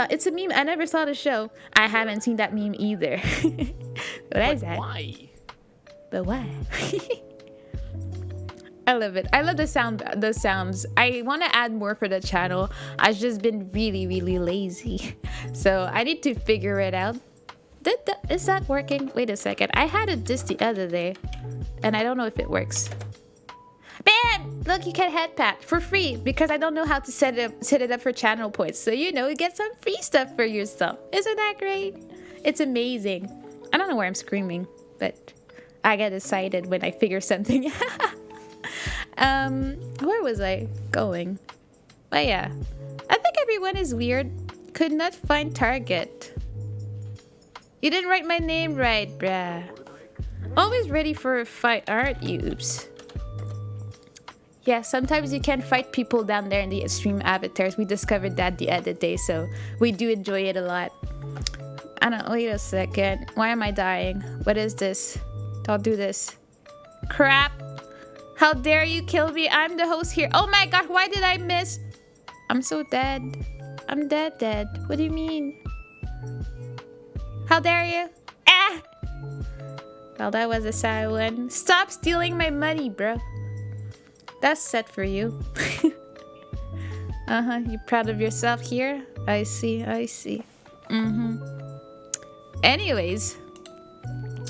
It's a meme. I never saw the show. I haven't seen that meme either. What is that? Why? But why? I love it. I love the sounds. I want to add more for the channel. I've just been really, really lazy. So I need to figure it out. Is that working? Wait a second. I had this the other day, and I don't know if it works. Bam! Look, you can head pat for free because I don't know how to set it up for channel points. So you get some free stuff for yourself. Isn't that great? It's amazing. I don't know where I'm screaming, but I get excited when I figure something. Where was I going? Oh yeah, I think everyone is weird. Could not find target. You didn't write my name right, bruh. Always ready for a fight, aren't you? Oops. Yeah, sometimes you can fight people down there in the extreme avatars. We discovered that the other day, so we do enjoy it a lot. I don't. Wait a second. Why am I dying? What is this? Don't do this. Crap. How dare you kill me? I'm the host here. Oh my god, why did I miss? I'm so dead. I'm dead. What do you mean? How dare you? Ah! Well, that was a sad one. Stop stealing my money, bro. That's set for you. You proud of yourself here? I see. Anyways.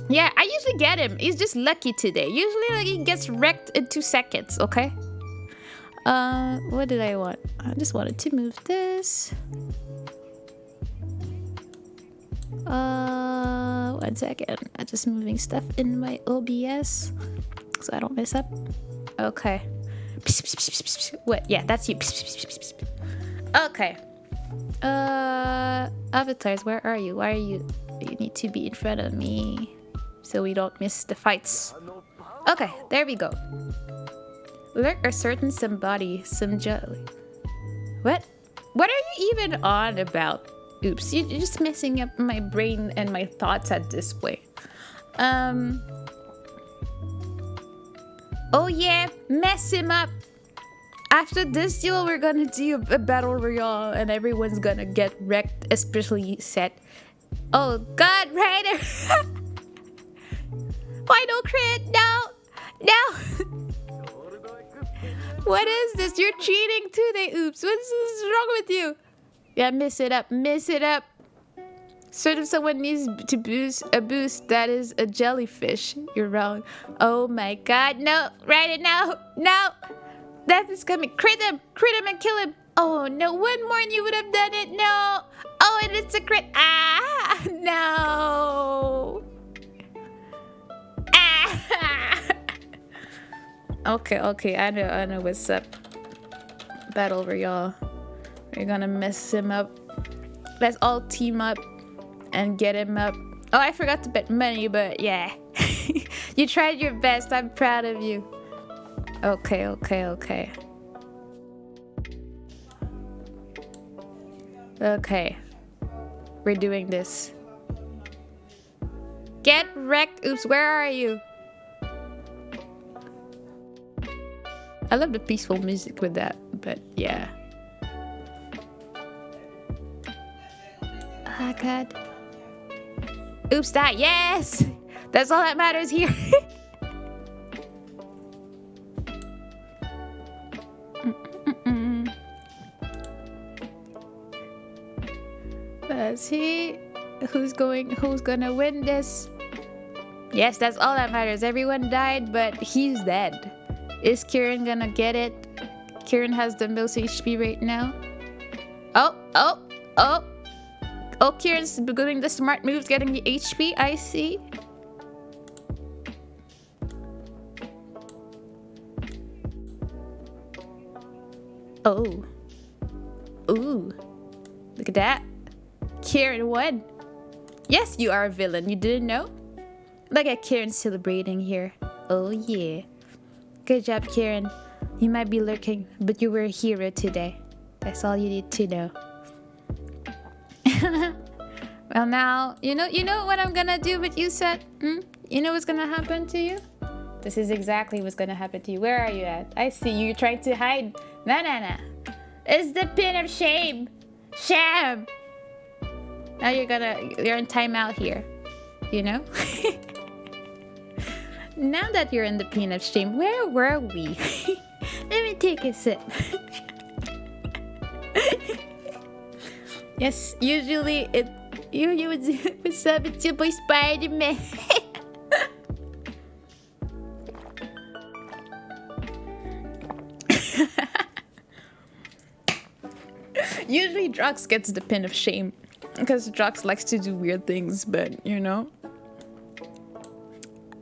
Yeah, I usually get him. He's just lucky today. Usually like he gets wrecked in 2 seconds, okay? What did I want? I just wanted to move this. 1 second. I'm just moving stuff in my OBS so I don't mess up. Okay. What? Yeah, that's you. Okay. Avatars, where are you? Why are you? You need to be in front of me so we don't miss the fights. Okay, there we go. Lurk a certain somebody, some jelly. What? What are you even on about? Oops, you're just messing up my brain and my thoughts at this point. Oh yeah, mess him up. After this duel, we're gonna do a battle royale and everyone's gonna get wrecked, especially Set. Oh god, Ryder! Why no crit? No! What is this? You're cheating today, oops. What's wrong with you? Yeah, miss it up. Sort of someone needs to boost a boost that is a jellyfish. You're wrong. Oh my god, no. Ryder, no. Death is coming. Crit him and kill him. Oh no, one more and you would have done it. No. Oh, and it's a crit. Ah, no. Ah. Okay, I know what's up. Battle Royale. We're gonna mess him up. Let's all team up and get him up. Oh, I forgot to bet money, but yeah. You tried your best. I'm proud of you. Okay. Okay. We're doing this. Get wrecked. Oops, where are you? I love the peaceful music with that, but yeah. Oh god. Oops, that, yes! That's all that matters here. Let's see who's gonna win this. Yes, that's all that matters. Everyone died, but he's dead. Is Kieran gonna get it? Kieran has the most HP right now. Oh. Oh, Kieran's doing the smart moves, getting the HP, I see. Oh. Ooh. Look at that. Kieran won. Yes, you are a villain. You didn't know? Look at Kieran celebrating here. Oh, yeah. Good job, Kieran. You might be lurking, but you were a hero today. That's all you need to know. Well, now, you know what I'm gonna do with you, Seth? You know what's gonna happen to you? This is exactly what's gonna happen to you. Where are you at? I see you trying to hide. Nah. It's the pin of shame. Sham. Now you're in timeout here. You know? Now that you're in the pin of shame, where were we? Let me take a sip. Yes, usually you would what's up, it's your boy Spider-Man. Usually Drox gets the pin of shame because Drox likes to do weird things, but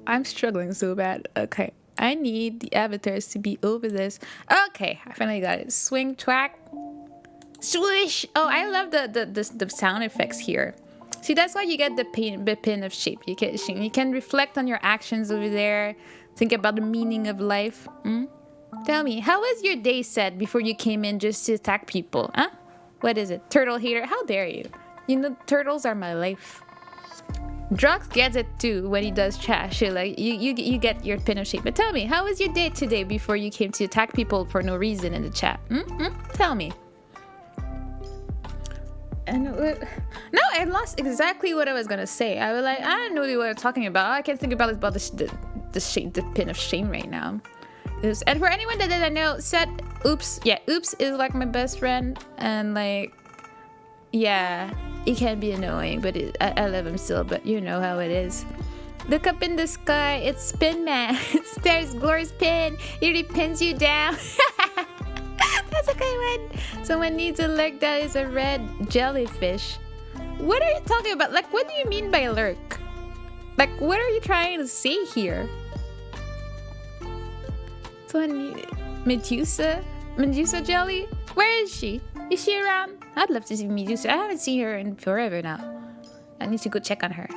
I'm struggling so bad. Okay, I need the avatars to be over this. Okay, I finally got it. Swing, twack, swoosh. Oh, I love the sound effects here. See, that's why you get the pin of shape. You can reflect on your actions over there. Think about the meaning of life. Tell me, how was your day set before you came in just to attack people? Huh? What is it? Turtle hater? How dare you? Turtles are my life. Drox gets it too when he does trash. Like you get your pin of shape. But tell me, how was your day today before you came to attack people for no reason in the chat? Tell me. And no, I lost exactly what I was gonna say. I was like, I don't know what I'm talking about. All I can think about is about the pin of shame right now. And for anyone that doesn't know, Oops is like my best friend, and like, yeah, it can be annoying, but I love him still. But you know how it is. Look up in the sky, it's Spin Man. There's Glorious Pin. It really pins you down. That's a good one. Someone needs a lurk that is a red jellyfish. What are you talking about? Like, what do you mean by lurk? Like, what are you trying to say here? Someone Medusa jelly? Where is she? Is she around? I'd love to see Medusa. I haven't seen her in forever now. I need to go check on her.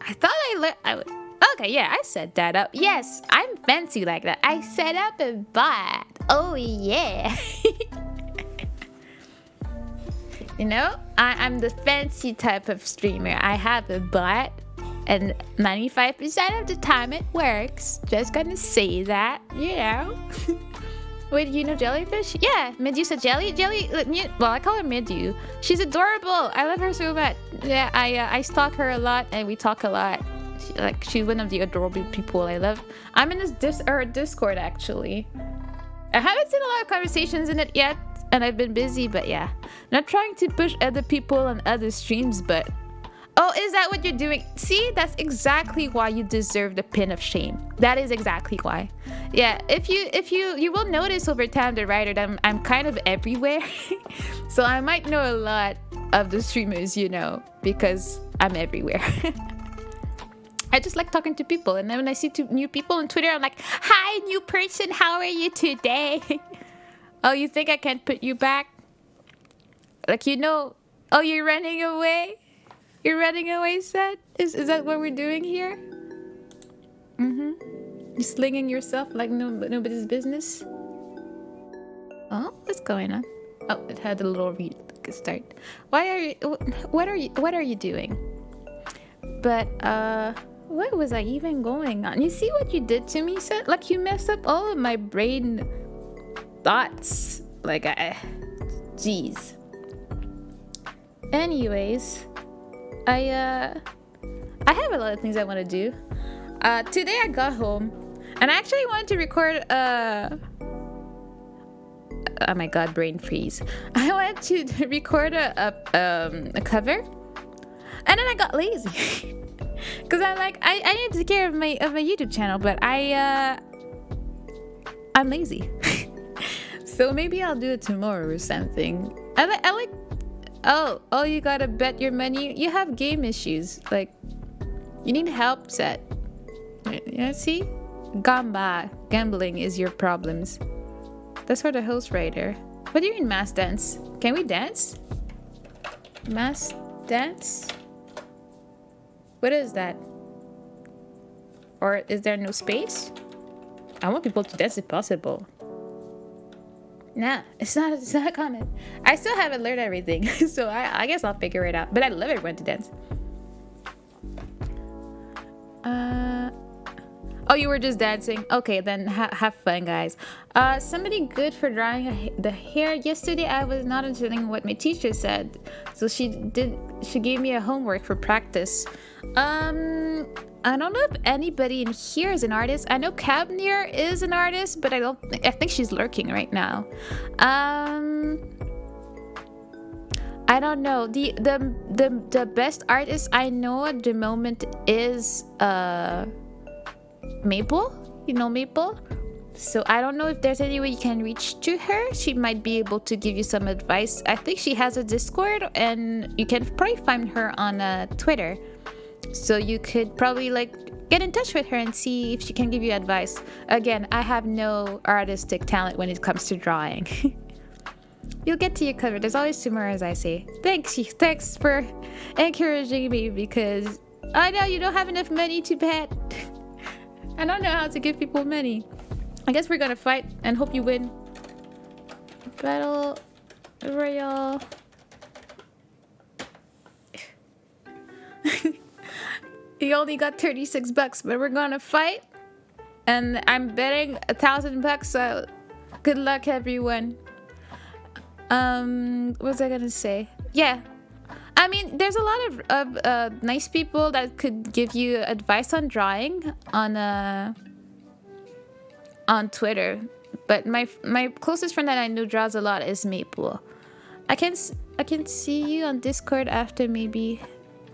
I thought I would. Okay, yeah, I set that up. Yes, I'm fancy like that. I set up a bot. Oh, yeah. I'm the fancy type of streamer. I have a bot, and 95% of the time it works. Just gonna say that, Wait, you know jellyfish? Yeah, Medusa jelly. Well, I call her Medu. She's adorable. I love her so much. Yeah, I stalk her a lot, and we talk a lot. She's one of the adorable people I love. I'm in this Discord actually. I haven't seen a lot of conversations in it yet, and I've been busy. But yeah, not trying to push other people on other streams, but. Oh, is that what you're doing? See, that's exactly why you deserve the pin of shame. That is exactly why. Yeah, if you will notice over time, the writer, that I'm kind of everywhere. So I might know a lot of the streamers, because I'm everywhere. I just like talking to people, and then when I see new people on Twitter, I'm like, "Hi, new person, how are you today?" Oh, you think I can't put you back? Like, oh, you're running away? You're running away, Seth? Is that what we're doing here? You're slinging yourself like nobody's business? Oh, what's going on? Oh, it had a little start. What are you doing? But, What was I even going on? You see what you did to me, Seth? Like, you messed up all of my brain thoughts. Like, jeez. Anyways, I have a lot of things I want to do. Today I got home, and I actually wanted to record oh my god, brain freeze. I wanted to record a cover, and then I got lazy. Because I'm like, I need to take care of my YouTube channel, but I'm lazy. So maybe I'll do it tomorrow or something. I like oh, you gotta bet your money. You have game issues. Like, you need help, Set. Yeah, see? Gambling is your problems. That's for the host writer. What do you mean mass dance? Can we dance? Mass dance? What is that? Or is there no space? I want people to dance if possible. Nah, it's not a comment. I still haven't learned everything, so I guess I'll figure it out. But I love everyone to dance. Oh, you were just dancing? Okay, then have fun, guys. Somebody good for drying the hair. Yesterday, I was not understanding what my teacher said, so she gave me a homework for practice. I don't know if anybody in here is an artist. I know Cabnir is an artist, but I think she's lurking right now. I don't know. The best artist I know at the moment is Maple. You know Maple? So I don't know if there's any way you can reach to her. She might be able to give you some advice. I think she has a Discord, and you can probably find her on Twitter. So you could probably get in touch with her and see if she can give you advice. Again, I have no artistic talent when it comes to drawing. You'll get to your cover. There's always tomorrow, as I say. Thanks for encouraging me, because I know you don't have enough money to bet. I don't know how to give people money. I guess we're gonna fight and hope you win. Battle Royale. You only got $36, but we're gonna fight. And I'm betting $1,000, so good luck, everyone. What was I gonna say? Yeah. I mean, there's a lot of nice people that could give you advice on drawing on Twitter, but my closest friend that I know draws a lot is Maple. I can see you on Discord after, maybe.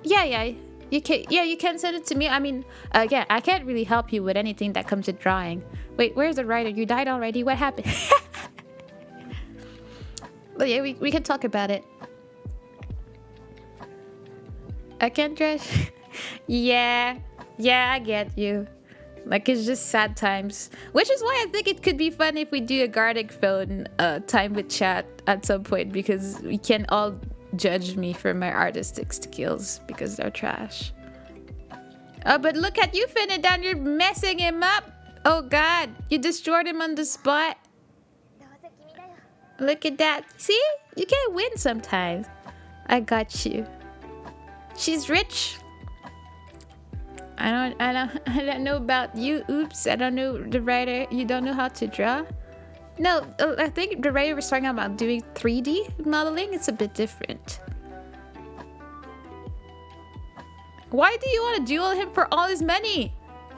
Yeah. You can send it to me. I mean, yeah, I can't really help you with anything that comes to drawing. Wait, where's the writer? You died already? What happened? But yeah, we can talk about it. I can't dress. Yeah, I get you. Like, it's just sad times. Which is why I think it could be fun if we do a Gartic Phone time with chat at some point, because we can all judge me for my artistic skills because they're trash. Oh, but look at you, Finnedan. You're messing him up. Oh, God. You destroyed him on the spot. Look at that. See? You can't win sometimes. I got you. She's rich. I don't know about you. Oops, I don't know the writer. You don't know how to draw? No, I think the writer was talking about doing 3D modeling. It's a bit different. Why do you want to duel him for all his money?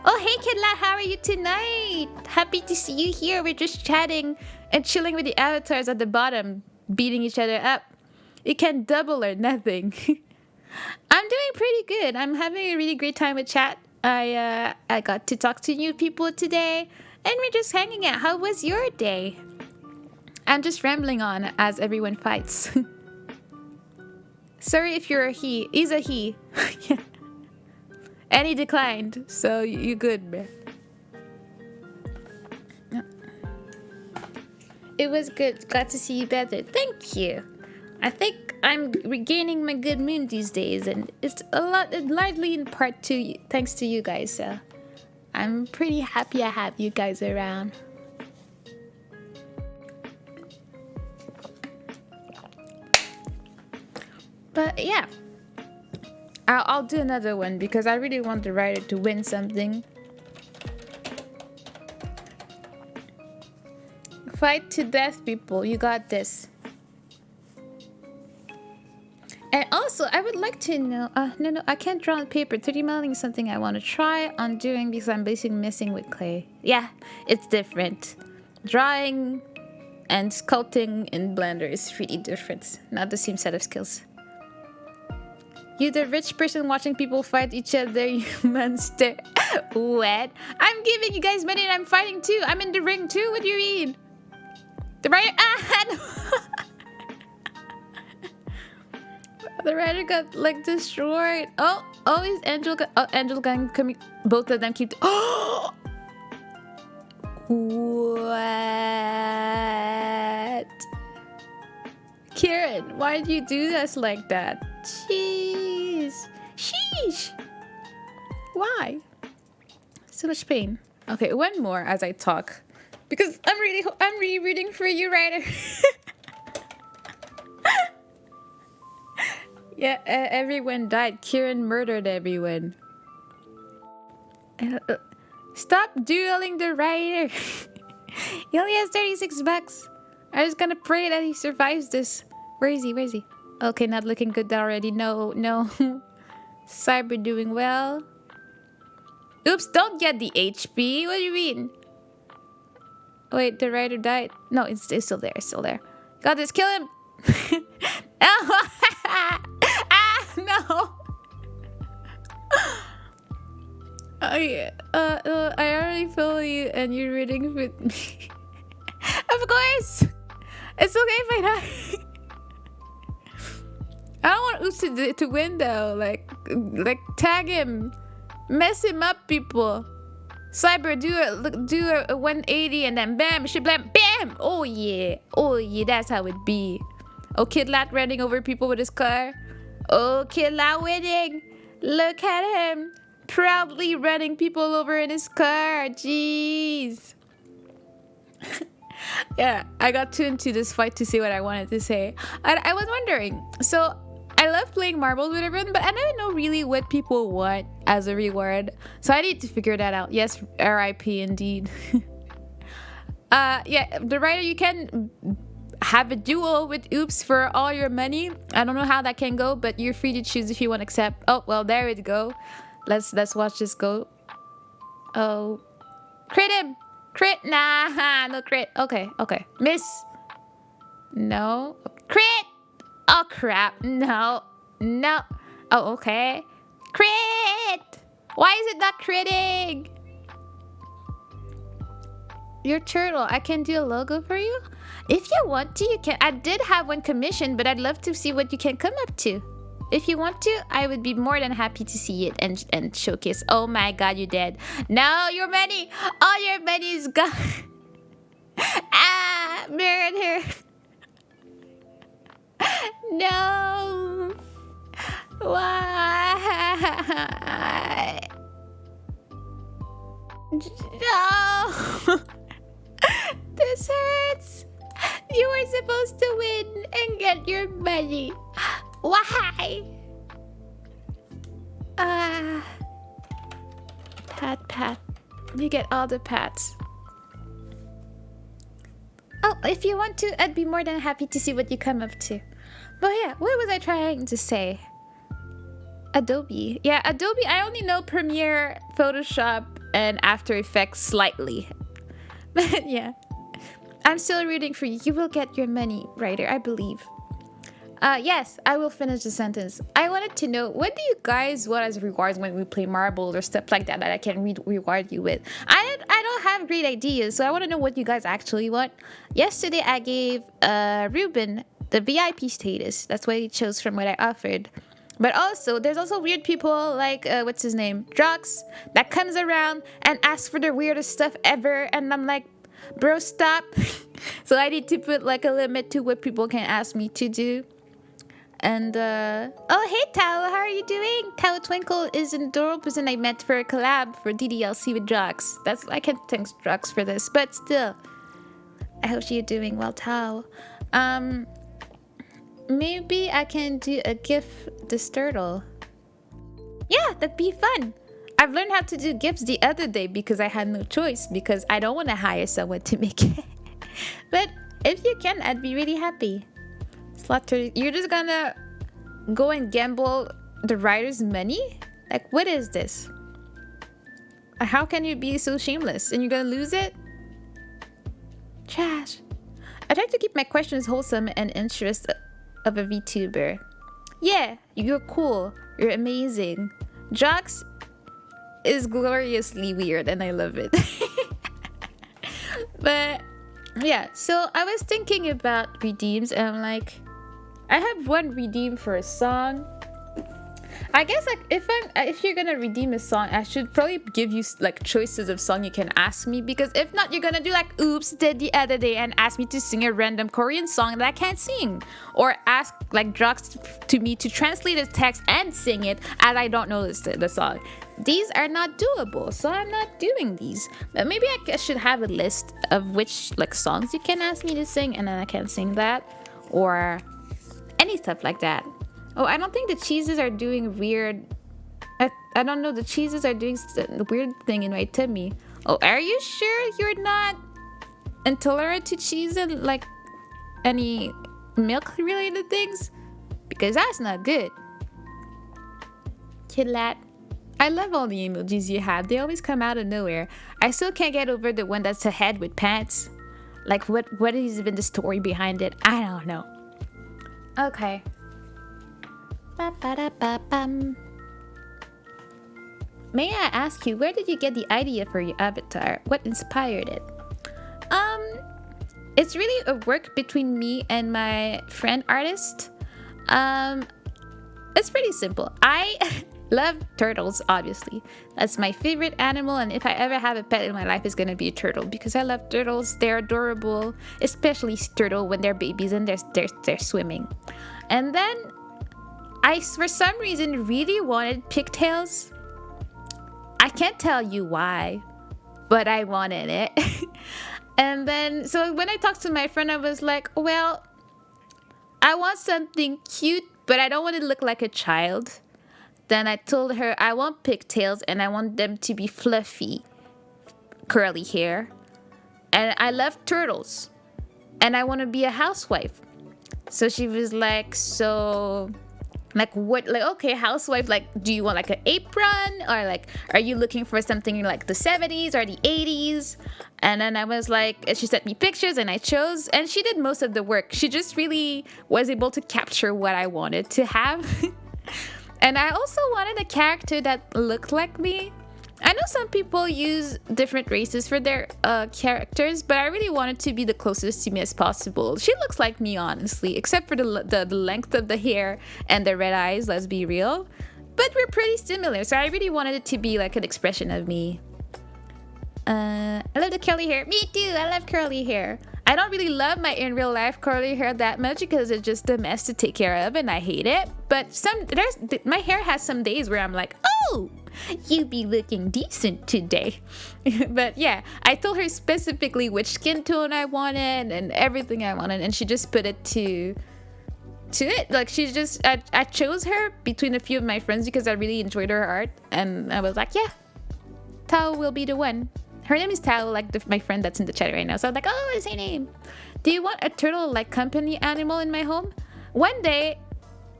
Oh, hey, Kidlat, how are you tonight? Happy to see you here. We're just chatting and chilling with the avatars at the bottom, beating each other up. You can double or nothing. I'm doing pretty good. I'm having a really great time with chat. I got to talk to new people today, and we're just hanging out. How was your day? I'm just rambling on as everyone fights. Sorry if you're a he. He's a he. And he declined, so you good, man. It was good. Glad to see you better. Thank you. I think I'm regaining my good mood these days, and it's largely in part thanks to you guys. So I'm pretty happy I have you guys around. But yeah, I'll do another one because I really want the writer to win something. Fight to death, people. You got this. And also, I would like to know... no, I can't draw on paper. 3D modeling is something I want to try on doing because I'm basically messing with clay. Yeah, it's different. Drawing and sculpting in Blender is really different. Not the same set of skills. You the rich person watching people fight each other, you monster. What? I'm giving you guys money and I'm fighting too. I'm in the ring too. What do you mean? The writer... The writer got like destroyed. Oh, is Angel Gang coming? Both of them keep. Oh, what? Kieran, why did you do us like that? Jeez, sheesh. Why? So much pain. Okay, one more as I talk, because I'm really rooting for you, writer. Yeah, everyone died. Kieran murdered everyone. Stop dueling the writer. He only has 36 bucks. I'm just gonna pray that he survives this. Where is he? Okay, not looking good already. No. Cyber doing well. Oops, don't get the HP. What do you mean? Wait, the writer died. No, it's still there. Got this. Kill him. No. I already follow you and you're reading with me. Of course. It's okay if I die. I don't want Oops to win though. Like tag him. Mess him up, people. Cyber, do a 180 and then bam, blam, bam. Oh yeah, that's how it be. Oh, Kidlat running over people with his car. Oh, Kidlat winning. Look at him. Proudly running people over in his car. Jeez. Yeah, I got too into this fight to say what I wanted to say. I was wondering. So, I love playing marbles with everyone, but I never know really what people want as a reward. So, I need to figure that out. Yes, RIP indeed. Yeah, the writer, you can have a duel with Oops for all your money. I don't know how that can go, but you're free to choose if you want to accept. Oh, well, there we go. Let's watch this go. Oh, crit him. Crit. Nah, no crit. Okay. Miss. No. Crit. Oh, crap. No. Oh, okay. Crit. Why is it not critting? Your turtle. I can do a logo for you? If you want to, you can. I did have one commissioned, but I'd love to see what you can come up to. If you want to, I would be more than happy to see it and showcase. Oh my god, you're dead. No, your money. All your money is gone. Murder. No. Why? No. This hurts. You were supposed to win and get your money. Why? Pat. You get all the pats. Oh, if you want to, I'd be more than happy to see what you come up to. But yeah, what was I trying to say? Adobe. Yeah, Adobe, I only know Premiere, Photoshop, and After Effects slightly. But yeah. I'm still rooting for you. You will get your money, writer, I believe. Yes, I will finish the sentence. I wanted to know, what do you guys want as rewards when we play marble or stuff like that I can reward you with? I don't have great ideas, so I want to know what you guys actually want. Yesterday, I gave Ruben the VIP status. That's what he chose from what I offered. But also, there's also weird people like, what's his name? Drox, that comes around and asks for the weirdest stuff ever. And I'm like, bro, stop. So I need to put like a limit to what people can ask me to do. And, oh, hey, Tao, how are you doing? Tao Twinkle is an adorable person I met for a collab for DDLC with Drox. I can't thank Drox for this, but still. I hope you're doing well, Tao. Maybe I can do a GIF this turtle. Yeah, that'd be fun. I've learned how to do gifts the other day because I had no choice because I don't want to hire someone to make it. But if you can, I'd be really happy. Slaughter, you're just gonna go and gamble the writer's money? Like, what is this? How can you be so shameless and you're gonna lose it? Trash. I try to keep my questions wholesome and interest of a VTuber. Yeah, you're cool. You're amazing. Jocks is gloriously weird and I love it. But yeah, so I was thinking about redeems and I'm like, I have one redeem for a song. I guess like if you're gonna redeem a song, I should probably give you like choices of song you can ask me, because if not, you're gonna do like Oops did the other day and ask me to sing a random Korean song that I can't sing, or ask like drugs to me to translate the text and sing it as I don't know the song. These are not doable, so I'm not doing these. But maybe I should have a list of which like songs you can ask me to sing, and then I can sing that, or any stuff like that. Oh, I don't think the cheeses are doing weird. I don't know. The cheeses are doing a weird thing in my tummy. Oh, are you sure you're not intolerant to cheese and like any milk related things? Because that's not good. Kidlat. I love all the emojis you have. They always come out of nowhere. I still can't get over the one that's a head with pants. Like what is even the story behind it? I don't know. Okay. May I ask you, where did you get the idea for your avatar? What inspired it? It's really a work between me and my friend artist. It's pretty simple. I love turtles, obviously. That's my favorite animal, and if I ever have a pet in my life, it's gonna be a turtle because I love turtles. They're adorable, especially turtle when they're babies and they're swimming. And then I, for some reason, really wanted pigtails. I can't tell you why, but I wanted it. And then, so when I talked to my friend, I was like, well, I want something cute, but I don't want to look like a child. Then I told her I want pigtails and I want them to be fluffy, curly hair. And I love turtles. And I want to be a housewife. So she was like, so... like what, like, okay, housewife, like, do you want like an apron, or like are you looking for something in like the 70s or the 80s? And then I was like, she sent me pictures and I chose, and she did most of the work. She just really was able to capture what I wanted to have. And I also wanted a character that looked like me. I know some people use different races for their characters, but I really wanted to be the closest to me as possible. She looks like me, honestly, except for the length of the hair and the red eyes, let's be real. But we're pretty similar, so I really wanted it to be like an expression of me. I love the curly hair. Me too, I love curly hair. I don't really love my in real life curly hair that much because it's just a mess to take care of and I hate it. But my hair has some days where I'm like, oh, you be looking decent today. But yeah, I told her specifically which skin tone I wanted and everything I wanted, and she just put it to it. Like I chose her between a few of my friends because I really enjoyed her art, and I was like, yeah, Tao will be the one. Her name is Tao, like my friend that's in the chat right now. So I'm like, oh, what is her name? Do you want a turtle-like company animal in my home? One day,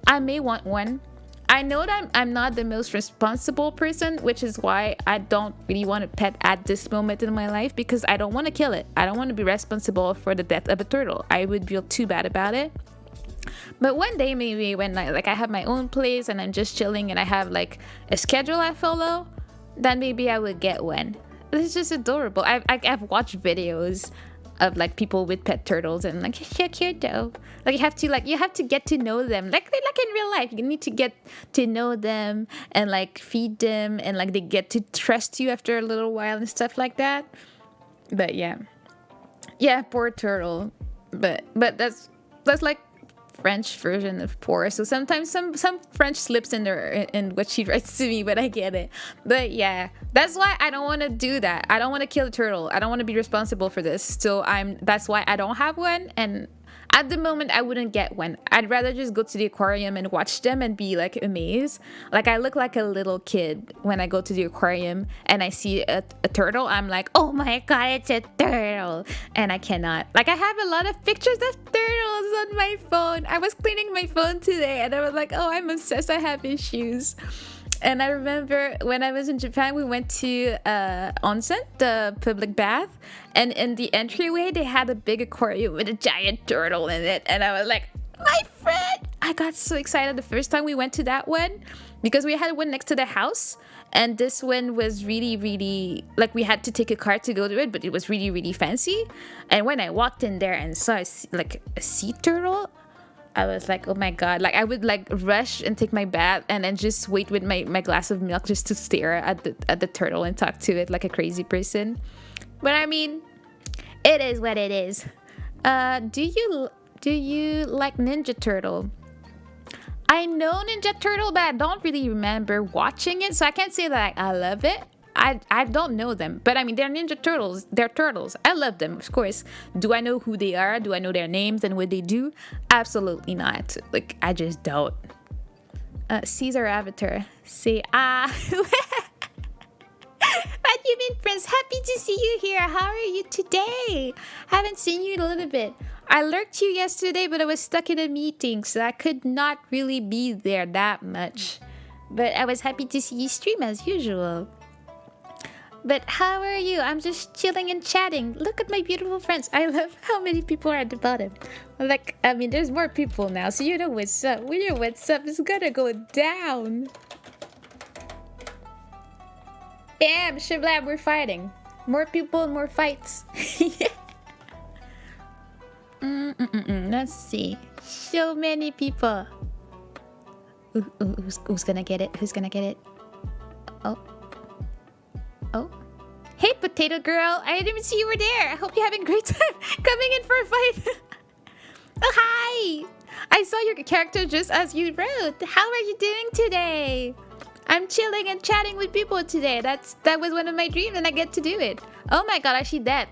I may want one. I know that I'm not the most responsible person, which is why I don't really want a pet at this moment in my life, because I don't want to kill it. I don't want to be responsible for the death of a turtle. I would feel too bad about it. But one day, maybe when I have my own place and I'm just chilling and I have like a schedule I follow, then maybe I would get one. It's just adorable. I've watched videos of like people with pet turtles and like, so cute though. Like you have to get to know them like in real life. You need to get to know them and like feed them, and like they get to trust you after a little while and stuff like that. But yeah, poor turtle. But that's like French version of poor. So sometimes some French slips in there in what she writes to me, but I get it. But yeah, that's why I don't want to do that. I don't want to kill a turtle. I don't want to be responsible for this. So that's why I don't have one, and At the moment, I wouldn't get one. I'd rather just go to the aquarium and watch them and be like amazed. Like I look like a little kid when I go to the aquarium and I see a turtle. I'm like, oh my god, it's a turtle. And I cannot. Like I have a lot of pictures of turtles on my phone. I was cleaning my phone today and I was like, oh, I'm obsessed. I have issues. And I remember when I was in Japan, we went to onsen, the public bath, and in the entryway they had a big aquarium with a giant turtle in it, and I was like, my friend! I got so excited the first time we went to that one because we had one next to the house, and this one was really, really like we had to take a car to go to it, but it was really, really fancy. And when I walked in there and saw a sea turtle, I was like, oh my god. Like I would like rush and take my bath and then just wait with my glass of milk just to stare at the turtle and talk to it like a crazy person. But I mean, it is what it is. Do you like Ninja Turtle? I know Ninja Turtle, but I don't really remember watching it, so I can't say that I love it. I don't know them, but I mean, they're Ninja Turtles. They're turtles. I love them, of course. Do I know who they are? Do I know their names and what they do? Absolutely not. Like, I just don't. Caesar Avatar. Say, what do you mean, Prince? Happy to see you here. How are you today? Haven't seen you in a little bit. I lurked you yesterday, but I was stuck in a meeting, so I could not really be there that much. But I was happy to see you stream as usual. But how are you? I'm just chilling and chatting. Look at my beautiful friends. I love how many people are at the bottom. Like, I mean, there's more people now, so you know what's up. We know what's up. It's gonna go down. Bam! Shiblab, we're fighting. More people, more fights. Let's see. So many people. Who's gonna get it? Who's gonna get it? Oh. Hey, Potato Girl. I didn't even see you were there. I hope you're having a great time coming in for a fight. Oh, hi. I saw your character just as you wrote. How are you doing today? I'm chilling and chatting with people today. That was one of my dreams and I get to do it. Oh my god, I see that.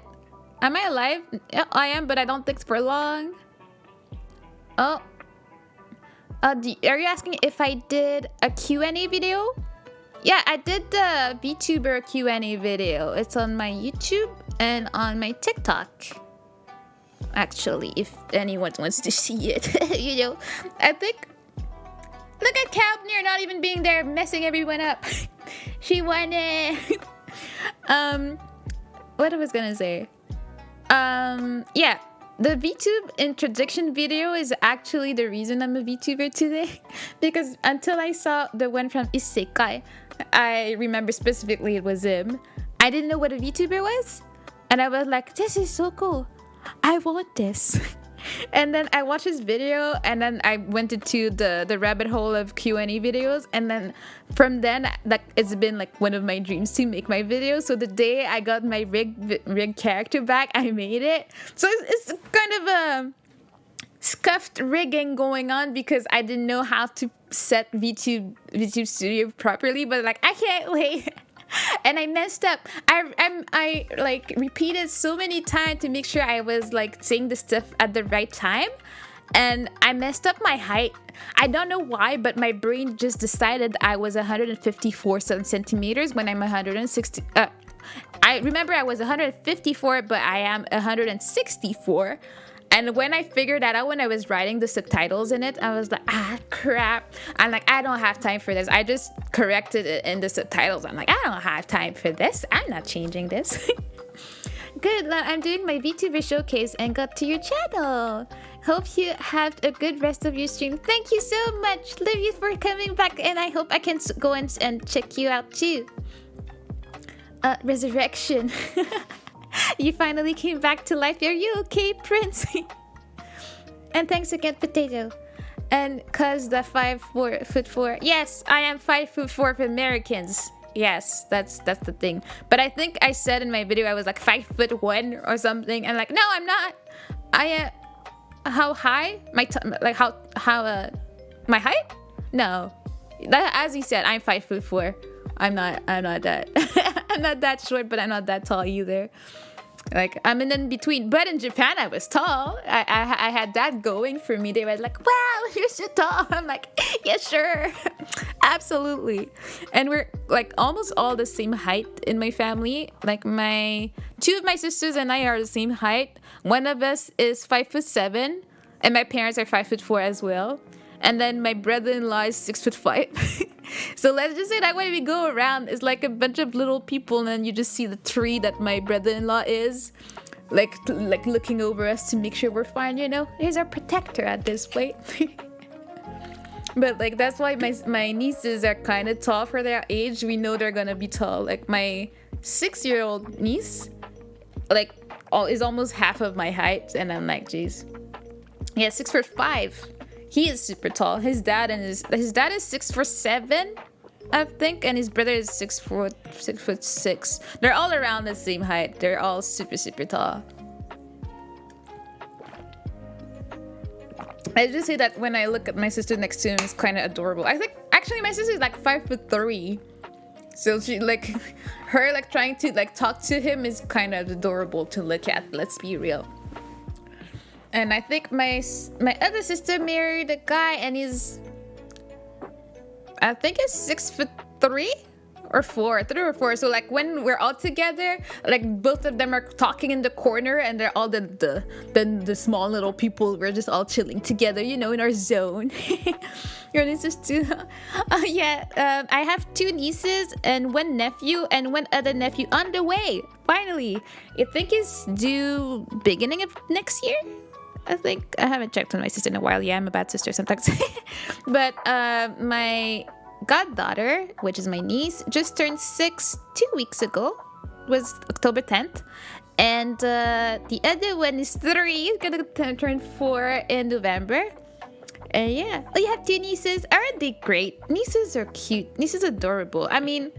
Am I alive? Yeah, I am, but I don't think it's for long. Oh. Are you asking if I did a Q&A video? Yeah, I did the VTuber Q&A video. It's on my YouTube and on my TikTok. Actually, if anyone wants to see it, you know. I think... Look at Kalbnir not even being there, messing everyone up. She won it. What I was gonna say. Yeah. The VTube introduction video is actually the reason I'm a VTuber today. Because until I saw the one from Isekai, I remember specifically it was him. I didn't know what a VTuber was. And I was like, this is so cool. I want this. And then I watched his video and then I went into the rabbit hole of Q&A videos. And then from then, like, it's been like one of my dreams to make my videos. So the day I got my rig character back, I made it. So it's kind of a scuffed rigging going on because I didn't know how to set VTube Studio properly. But like, I can't wait. And I messed up. I like repeated so many times to make sure I was like saying the stuff at the right time, and I messed up my height. I don't know why, but my brain just decided I was 154 centimeters when I'm 160. I remember I was 154, but I am 164. And when I figured that out when I was writing the subtitles in it, I was like, crap. I'm like, I don't have time for this. I just corrected it in the subtitles. I'm like, I don't have time for this. I'm not changing this. Good, I'm doing my VTuber showcase and got to your channel. Hope you have a good rest of your stream. Thank you so much, Livy, for coming back. And I hope I can go in and check you out too. Resurrection. You finally came back to life. Are you okay, Prince? And thanks again, Potato. And cause the 5'4". Yes, I am 5'4" for Americans. Yes, that's the thing. But I think I said in my video I was like 5'1" or something. And like, no, I'm not. I am. How high? My height? No. As you said, I'm 5'4". I'm not that. I'm not that short, but I'm not that tall either. Like I'm in between. But in Japan, I was tall. I had that going for me. They were like, "Wow, you're so tall." I'm like, "Yeah, sure, absolutely." And we're like almost all the same height in my family. Like my two of my sisters and I are the same height. One of us is 5'7", and my parents are 5'4" as well. And then my brother-in-law is 6'5". So let's just say that when we go around, it's like a bunch of little people, and then you just see the tree that my brother-in-law is, like looking over us to make sure we're fine. He's our protector at this point. But like that's why my nieces are kind of tall for their age. We know they're gonna be tall. Like my 6-year-old niece, like is almost half of my height, and I'm like, geez, yeah, 6'5". He is super tall. His dad is 6'7", I think, and his brother is 6'6". They're all around the same height. They're all super, super tall. I just say that when I look at my sister next to him, it's kind of adorable. I think actually my sister is like 5'3", so she like her like trying to like talk to him is kind of adorable to look at. Let's be real. And I think my other sister married a guy, and I think he's 6'3" or 3 or 4. So like when we're all together, like both of them are talking in the corner, and they're all the small little people. We're just all chilling together, in our zone. Your nieces too? Yeah. I have 2 nieces and 1 nephew and 1 other nephew on the way. Finally, I think it's due beginning of next year. I think I haven't checked on my sister in a while. Yeah, I'm a bad sister sometimes. But my goddaughter, which is my niece, just turned 6 2 weeks ago. It was October 10th. And the other one is 3. Gonna turn 4 in November. And yeah. Oh, you have 2 nieces. Aren't they great? Nieces are cute. Nieces are adorable. I mean,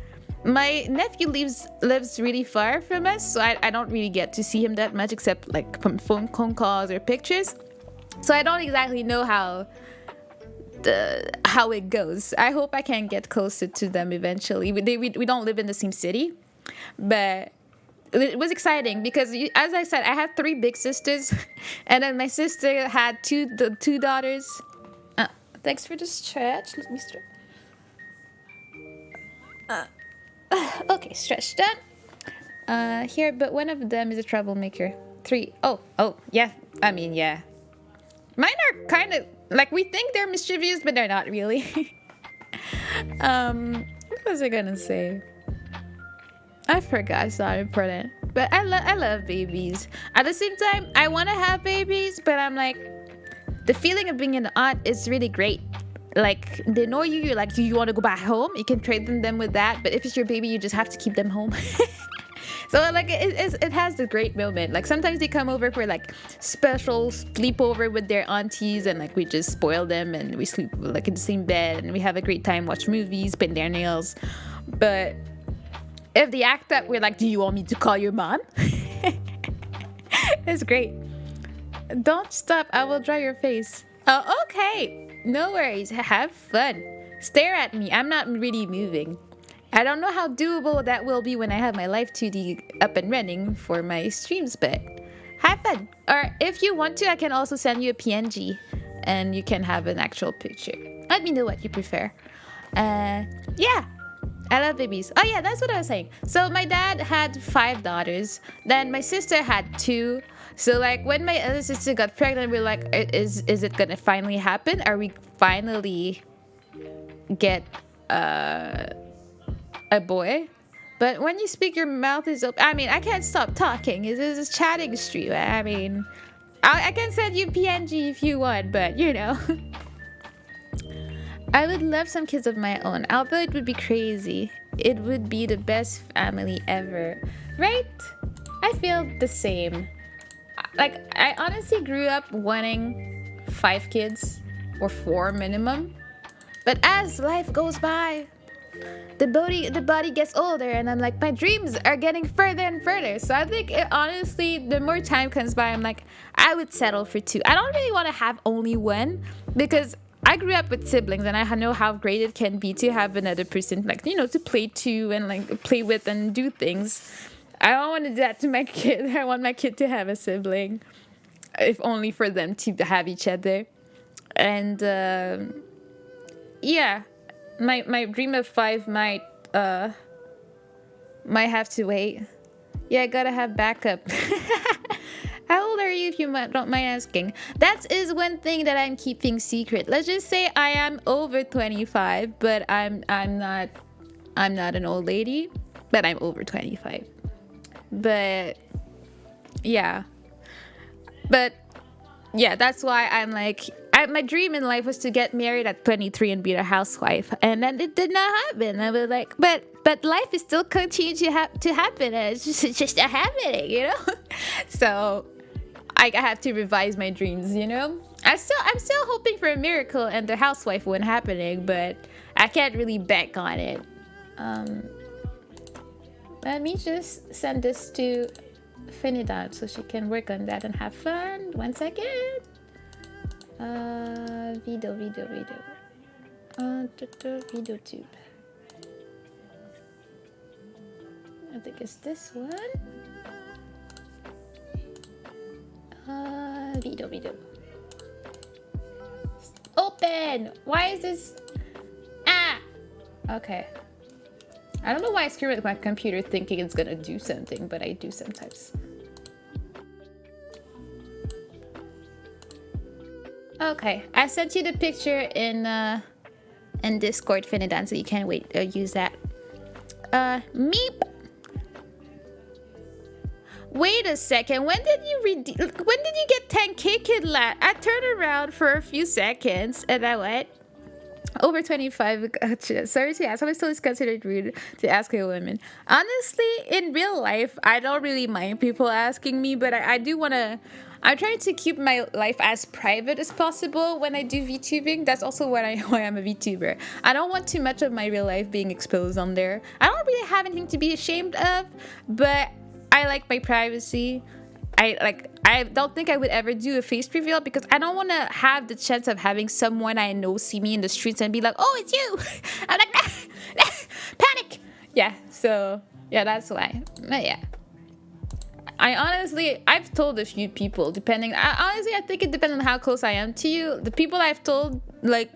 my nephew lives really far from us, so I don't really get to see him that much, except like from phone calls or pictures. So I don't exactly know how it goes. I hope I can get closer to them eventually. We don't live in the same city, but it was exciting because, as I said, I have 3 big sisters, and then my sister had the 2 daughters. Thanks for the stretch. Let me stretch. Okay, stretch done. Here, but one of them is a troublemaker. 3. Oh, yeah. I mean, yeah. Mine are kind of like, we think they're mischievous, but they're not really. What was I gonna say? I forgot. It's not important. But I love babies. At the same time, I want to have babies, but I'm like, the feeling of being an aunt is really great. Like, they know you're like, do you want to go back home? You can trade them with that. But if it's your baby, you just have to keep them home. So like it has a great moment. Like sometimes they come over for like special sleepover with their aunties, and like we just spoil them and we sleep like in the same bed and we have a great time, watch movies, paint their nails. But if they act up, we're like, do you want me to call your mom? It's great. Don't stop, I will draw your face. Oh, okay. No worries. Have fun. Stare at me. I'm not really moving. I don't know how doable that will be when I have my Live 2D up and running for my streams, but have fun. Or if you want to, I can also send you a PNG and you can have an actual picture. Let me know what you prefer. Yeah. I love babies. Oh yeah, that's what I was saying. So my dad had 5 daughters. Then my sister had 2. So like when my other sister got pregnant, we were like, is it gonna finally happen? Are we finally get a boy? But when you speak, your mouth is open. I mean, I can't stop talking. This is a chatting stream. I mean, I can send you PNG if you want, but you know. I would love some kids of my own, although it would be crazy. It would be the best family ever, right? I feel the same. Like, I honestly grew up wanting 5 kids or 4 minimum. But as life goes by, the body gets older, and I'm like, my dreams are getting further and further. So I think honestly, the more time comes by, I'm like, I would settle for 2. I don't really want to have only 1 because I grew up with siblings, and I know how great it can be to have another person, like, you know, to play to and like play with and do things. I don't want to do that to my kid. I want my kid to have a sibling, if only for them to have each other. And yeah, my dream of 5 might have to wait. Yeah, I gotta have backup. How old are you, if you don't mind asking? That is one thing that I'm keeping secret. Let's just say I am over 25, but I'm not an old lady, but I'm over 25. But yeah. But yeah, that's why I'm like, my dream in life was to get married at 23 and be a housewife, and then it did not happen. I was like, but life is still continuing to happen, and it's just not happening, you know. So I have to revise my dreams, you know. I'm still hoping for a miracle and the housewife wouldn't happening, but I can't really bank on it. Let me just send this to Finidad so she can work on that and have fun. 1 second. Video. Video tube. I think it's this one. Video. Open! Why is this? Okay. I don't know why I screw with my computer thinking it's gonna do something, but I do sometimes. Okay, I sent you the picture in Discord, Finidan, so you can't use that. Meep. Wait a second. When did you get 10k, Kidlat? I turned around for a few seconds and I went over 25. Gotcha. Sorry to ask. I'm still considered rude to ask a woman. Honestly, in real life, I don't really mind people asking me, but I do want to. I'm trying to keep my life as private as possible when I do VTubing. That's also why I'm a VTuber. I don't want too much of my real life being exposed on there. I don't really have anything to be ashamed of, but I like my privacy. I don't think I would ever do a face reveal because I don't want to have the chance of having someone I know see me in the streets and be like, oh, it's you. I'm like, panic. Yeah, so yeah, that's why. But yeah. I've told a few people, I think it depends on how close I am to you. The people I've told, like,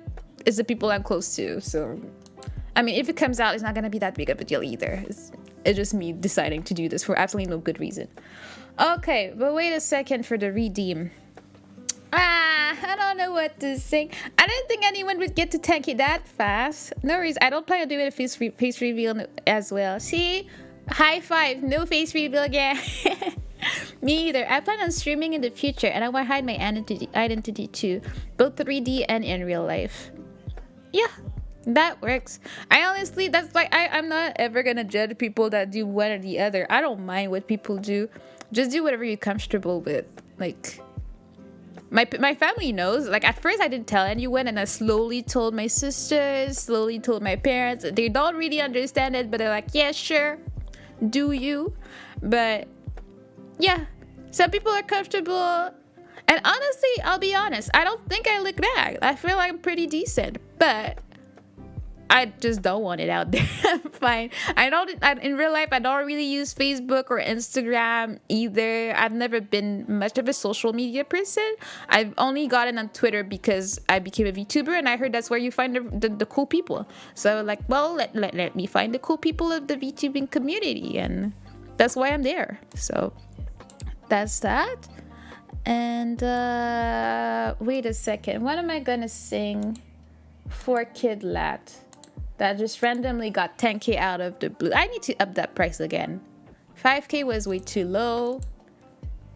is the people I'm close to. So, I mean, if it comes out, it's not going to be that big of a deal either. It's just me deciding to do this for absolutely no good reason. Okay, but wait a second for the redeem. I don't know what to say. I didn't think anyone would get to 10k that fast. No worries, I don't plan on doing a face reveal as well. See? High five, no face reveal again. Me either. I plan on streaming in the future and I want to hide my identity too, both 3D and in real life. Yeah, that works. I honestly, that's like, I'm not ever gonna judge people that do one or the other. I don't mind what people do. Just do whatever you're comfortable with. Like, my family knows. Like, at first I didn't tell anyone, and I slowly told my sisters, slowly told my parents. They don't really understand it, but they're like, yeah, sure, do you. But yeah, some people are comfortable, and honestly, I'll be honest, I don't think I look bad. I feel like I'm pretty decent, but I just don't want it out there. I'm fine. In real life, I don't really use Facebook or Instagram either. I've never been much of a social media person. I've only gotten on Twitter because I became a VTuber and I heard that's where you find the cool people. So like, well, let me find the cool people of the VTubing community, and that's why I'm there. So that's that. And wait a second. What am I gonna sing for Kidlat that just randomly got 10k out of the blue? I need to up that price again. 5k was way too low.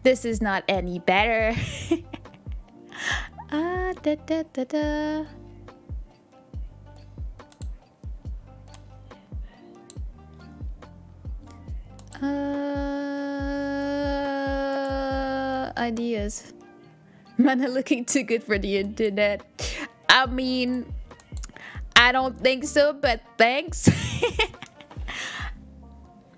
This is not any better. Da, da, da, da. Ideas. Man, are looking too good for the internet. I mean, I don't think so, but thanks.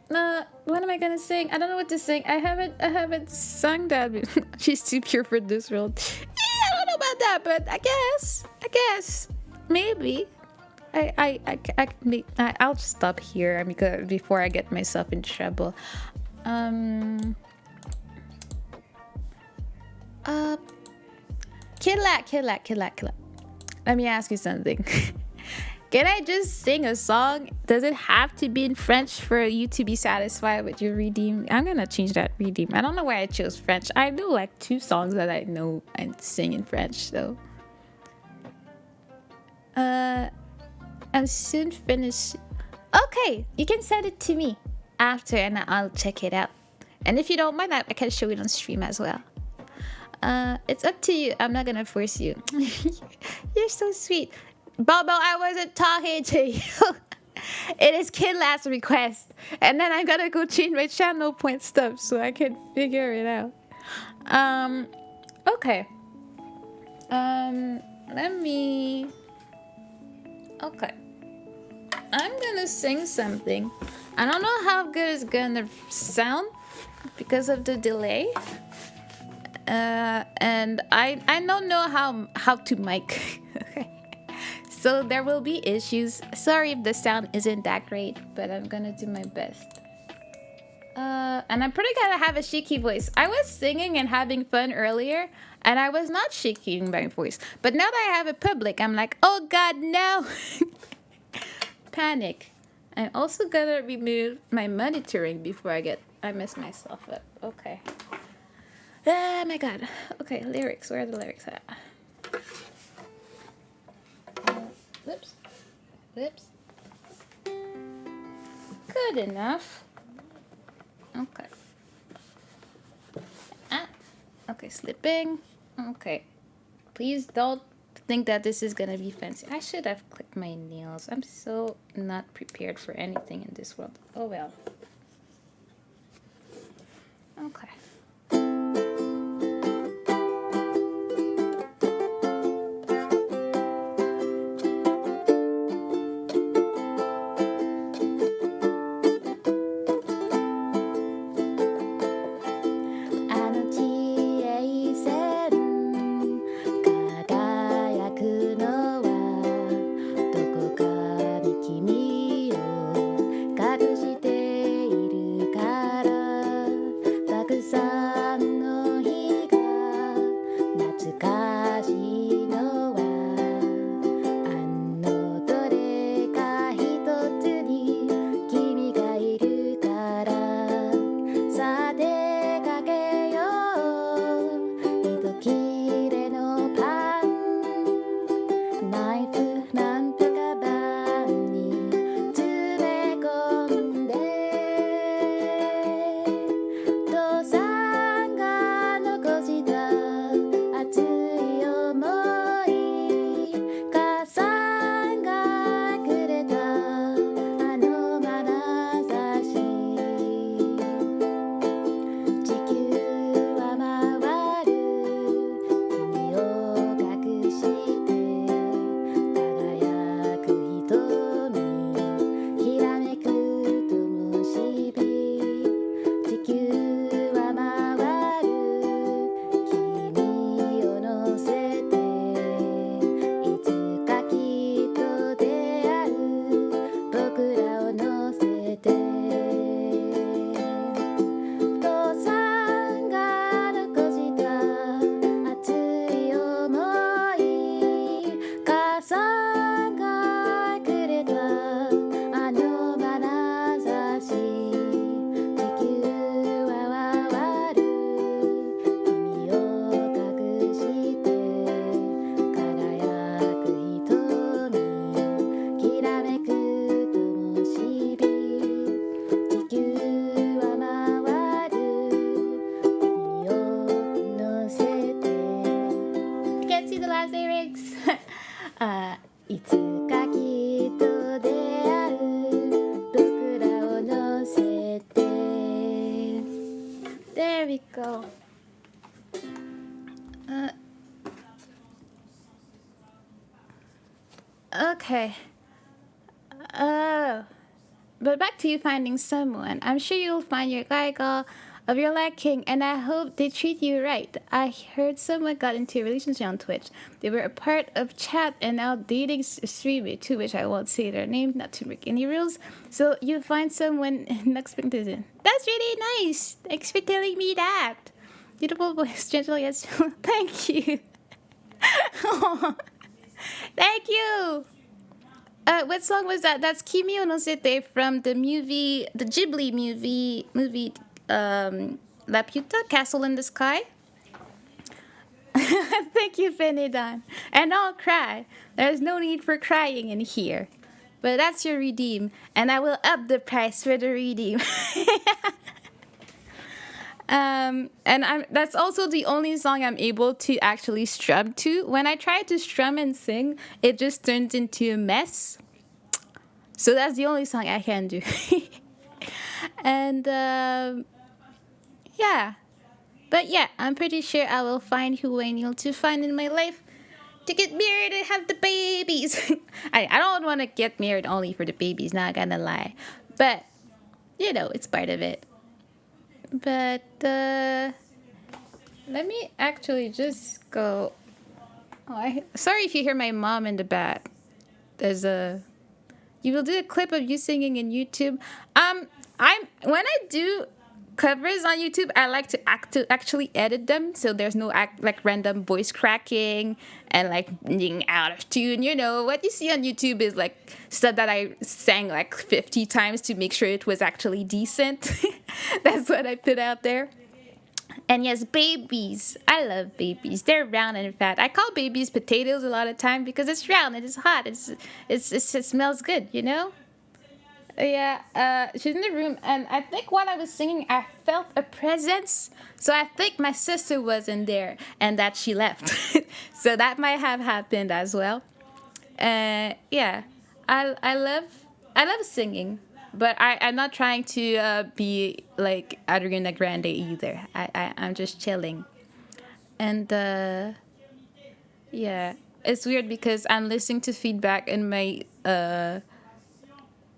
What am I gonna sing? I don't know what to sing. I haven't sung that. She's too pure for this world. Yeah, I don't know about that, but I guess maybe. I'll stop here because before I get myself in trouble. Um. Uh. Kidlat. Let me ask you something. Can I just sing a song? Does it have to be in French for you to be satisfied with your redeem? I'm gonna change that redeem. I don't know why I chose French. I do like 2 songs that I know and sing in French, so. I'm soon finished. Okay, you can send it to me after and I'll check it out. And if you don't mind, I can show it on stream as well. It's up to you. I'm not gonna force you. You're so sweet. Bobo, I wasn't talking to you. It is Kidlat's request. And then I gotta go change my channel point stuff so I can figure it out. Okay. Let me... Okay. I'm gonna sing something. I don't know how good it's gonna sound because of the delay. And I don't know how to mic. Okay. So there will be issues. Sorry if the sound isn't that great, but I'm gonna do my best. And I'm pretty gonna have a shaky voice. I was singing and having fun earlier, and I was not shaking my voice. But now that I have a public, I'm like, oh God, no! Panic. I'm also gonna remove my monitoring before I mess myself up. Okay. Oh my God. Okay, lyrics. Where are the lyrics at? Whoops. Good enough. Okay. Okay, slipping. Okay. Please don't think that this is gonna be fancy. I should have clipped my nails. I'm so not prepared for anything in this world. Oh well. Okay. 'Kay. But back to you finding someone. I'm sure you'll find your guy girl of your lacking, and I hope they treat you right. I heard someone got into a relationship on Twitch. They were a part of chat and now dating a streamer, to which I won't say their name, not to break any rules. So you find someone next season. That's really nice. Thanks for telling me that. Beautiful voice, gentle yes. Thank you. Thank you. What song was that? That's Kimi no Sete from the Ghibli movie, Laputa, Castle in the Sky. Thank you, Fenidan. And I'll cry. There's no need for crying in here. But that's your redeem, and I will up the price for the redeem. That's also the only song I'm able to actually strum to. When I try to strum and sing, it just turns into a mess. So that's the only song I can do. And yeah. But yeah, I'm pretty sure I will find who I need to find in my life to get married and have the babies. I don't want to get married only for the babies, not gonna lie. But, you know, it's part of it. But let me actually just go. Sorry if you hear my mom in the back. You will do a clip of you singing in YouTube. When I do covers on YouTube, I like to actually edit them so there's no random voice cracking and being out of tune. You know what you see on YouTube is stuff that I sang 50 times to make sure it was actually decent. That's what I put out there. And yes, babies. I love babies. They're round and fat. I call babies potatoes a lot of time because it's round and it's hot. It smells good, you know? Yeah, she's in the room, and I think while I was singing, I felt a presence. So I think my sister was in there, and that she left. So that might have happened as well. Yeah, I love singing, but I'm not trying to be like Ariana Grande either. I'm just chilling, and yeah, it's weird because I'm listening to feedback in my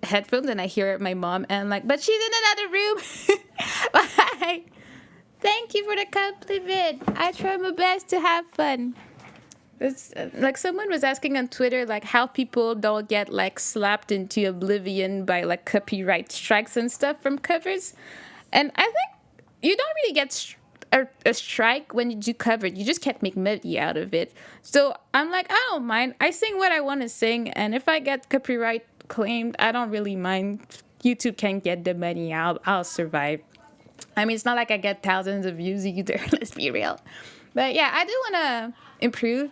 headphones and I hear my mom and I'm like, but she's in another room. Bye. Thank you for the compliment. I try my best to have fun. It's someone was asking on Twitter how people don't get slapped into oblivion by copyright strikes and stuff from covers, and I think you don't really get a strike when you do cover. You just can't make money out of it. So I'm like, I don't mind. I sing what I want to sing, and if I get copyright claimed, I don't really mind. YouTube can get the money. I'll survive. I mean, it's not like I get thousands of views either. Let's be real. But yeah, I do want to improve.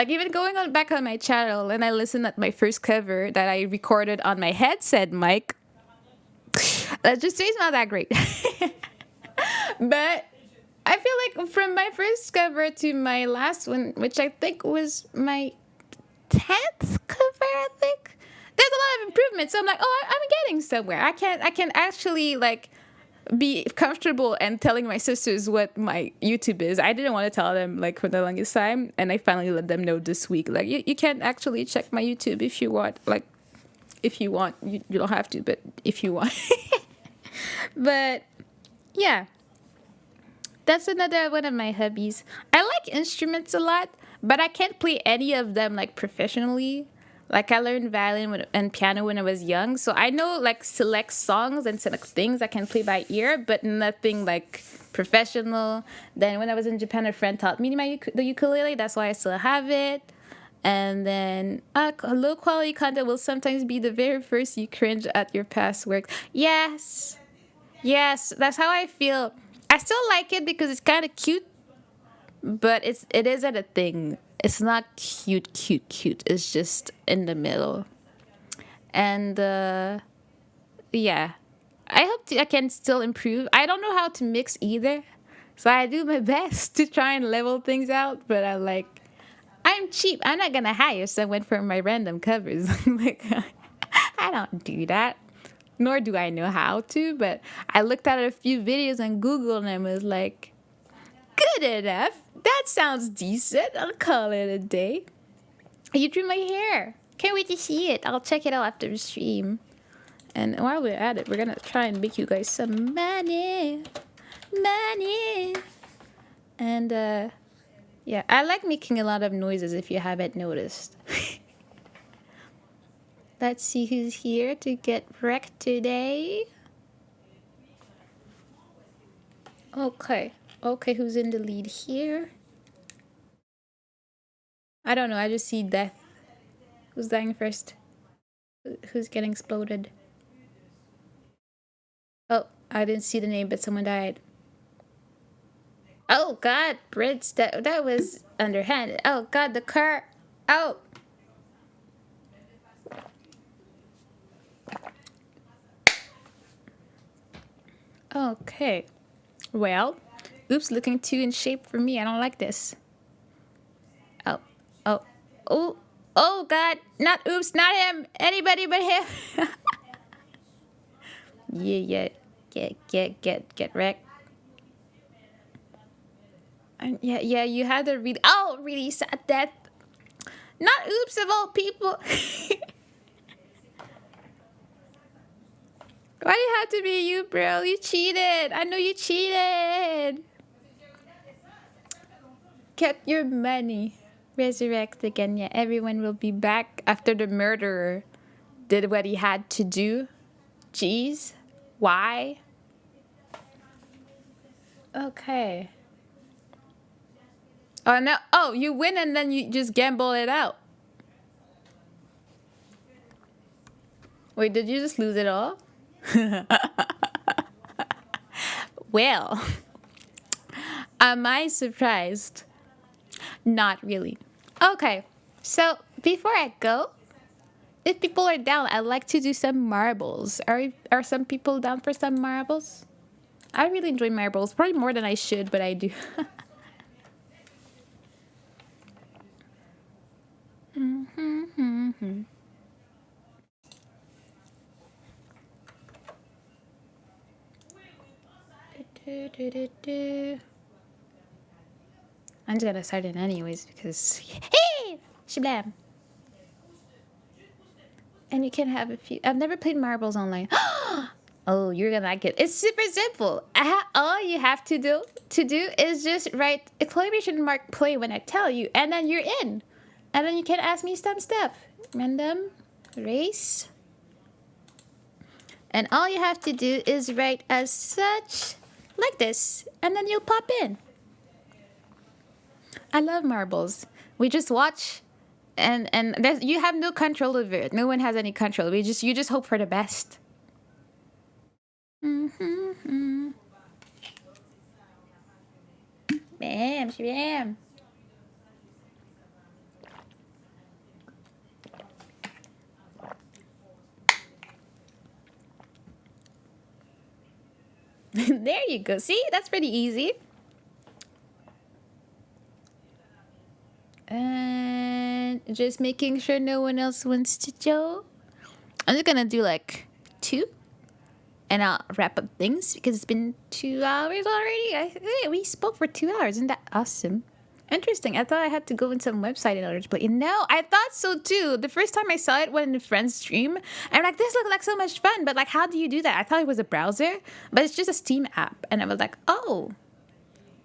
Even going back on my channel, and I listened at my first cover that I recorded on my headset mic. Let's just say it's not that great. But I feel like from my first cover to my last one, which I think was my 10th cover, I think, there's a lot of improvement. So I'm like, oh, I'm getting somewhere. I can actually be comfortable and telling my sisters what my YouTube is. I didn't want to tell them for the longest time, and I finally let them know this week. You can actually check my YouTube if you want. If you want, you don't have to, but if you want. But yeah, that's another one of my hobbies. I like instruments a lot, but I can't play any of them professionally. I learned violin and piano when I was young, so I know select songs and select things I can play by ear, but nothing professional. Then when I was in Japan, a friend taught me the ukulele. That's why I still have it. And then low quality content will sometimes be the very first you cringe at your past work. Yes, that's how I feel. I still like it because it's kind of cute, but it isn't a thing. It's not cute. It's just in the middle. And yeah, I hope I can still improve. I don't know how to mix either, so I do my best to try and level things out. But I'm cheap. I'm not gonna hire someone for my random covers. I don't do that. Nor do I know how to. But I looked at a few videos on Google and I was like, good enough. That sounds decent. I'll call it a day. You drew my hair. Can't wait to see it. I'll check it out after the stream. And while we're at it, we're gonna try and make you guys some money. Money. And yeah, I like making a lot of noises if you haven't noticed. Let's see who's here to get wrecked today. Okay. Okay, who's in the lead here? I don't know, I just see death. Who's dying first? Who's getting exploded? Oh, I didn't see the name, but someone died. Oh God, Brits, that was underhanded. Oh God, the car. Oh. Okay. Well, oops, looking too in shape for me. I don't like this. Oh, oh, oh, oh God! Not oops, not him. Anybody but him. Yeah. Get wrecked. And yeah. You had a really sad death. Not oops of all people. Why do you have to be you, bro? You cheated. I know you cheated. Get your money. Resurrect again. Yeah, everyone will be back after the murderer did what he had to do. Jeez. Why? Okay. Oh, no. Oh, you win and then you just gamble it out. Wait, did you just lose it all? Well, am I surprised? Not really. Okay, so before I go, if people are down, I'd like to do some marbles. Are some people down for some marbles? I really enjoy marbles, probably more than I should, but I do. I'm just gonna start it anyways because hey, shablam. And you can have a few. I've never played marbles online. Oh, you're gonna like it. It's super simple. All you have to do is just write exclamation mark play when I tell you, and then you're in. And then you can ask me some stuff. Random race. And all you have to do is write as such like this, and then you'll pop in. I love marbles. We just watch, and you have no control over it. No one has any control. You just hope for the best. Bam, shabam. There you go. See, that's pretty easy. And just making sure no one else wants to go. I'm just gonna do like 2. And I'll wrap up things because it's been 2 hours already. We spoke for 2 hours. Isn't that awesome? Interesting. I thought I had to go in some website in order to play. No, I thought so too. The first time I saw it when a friend's stream, I'm like, this looked like so much fun. But like, how do you do that? I thought it was a browser, but it's just a Steam app. And I was like, oh,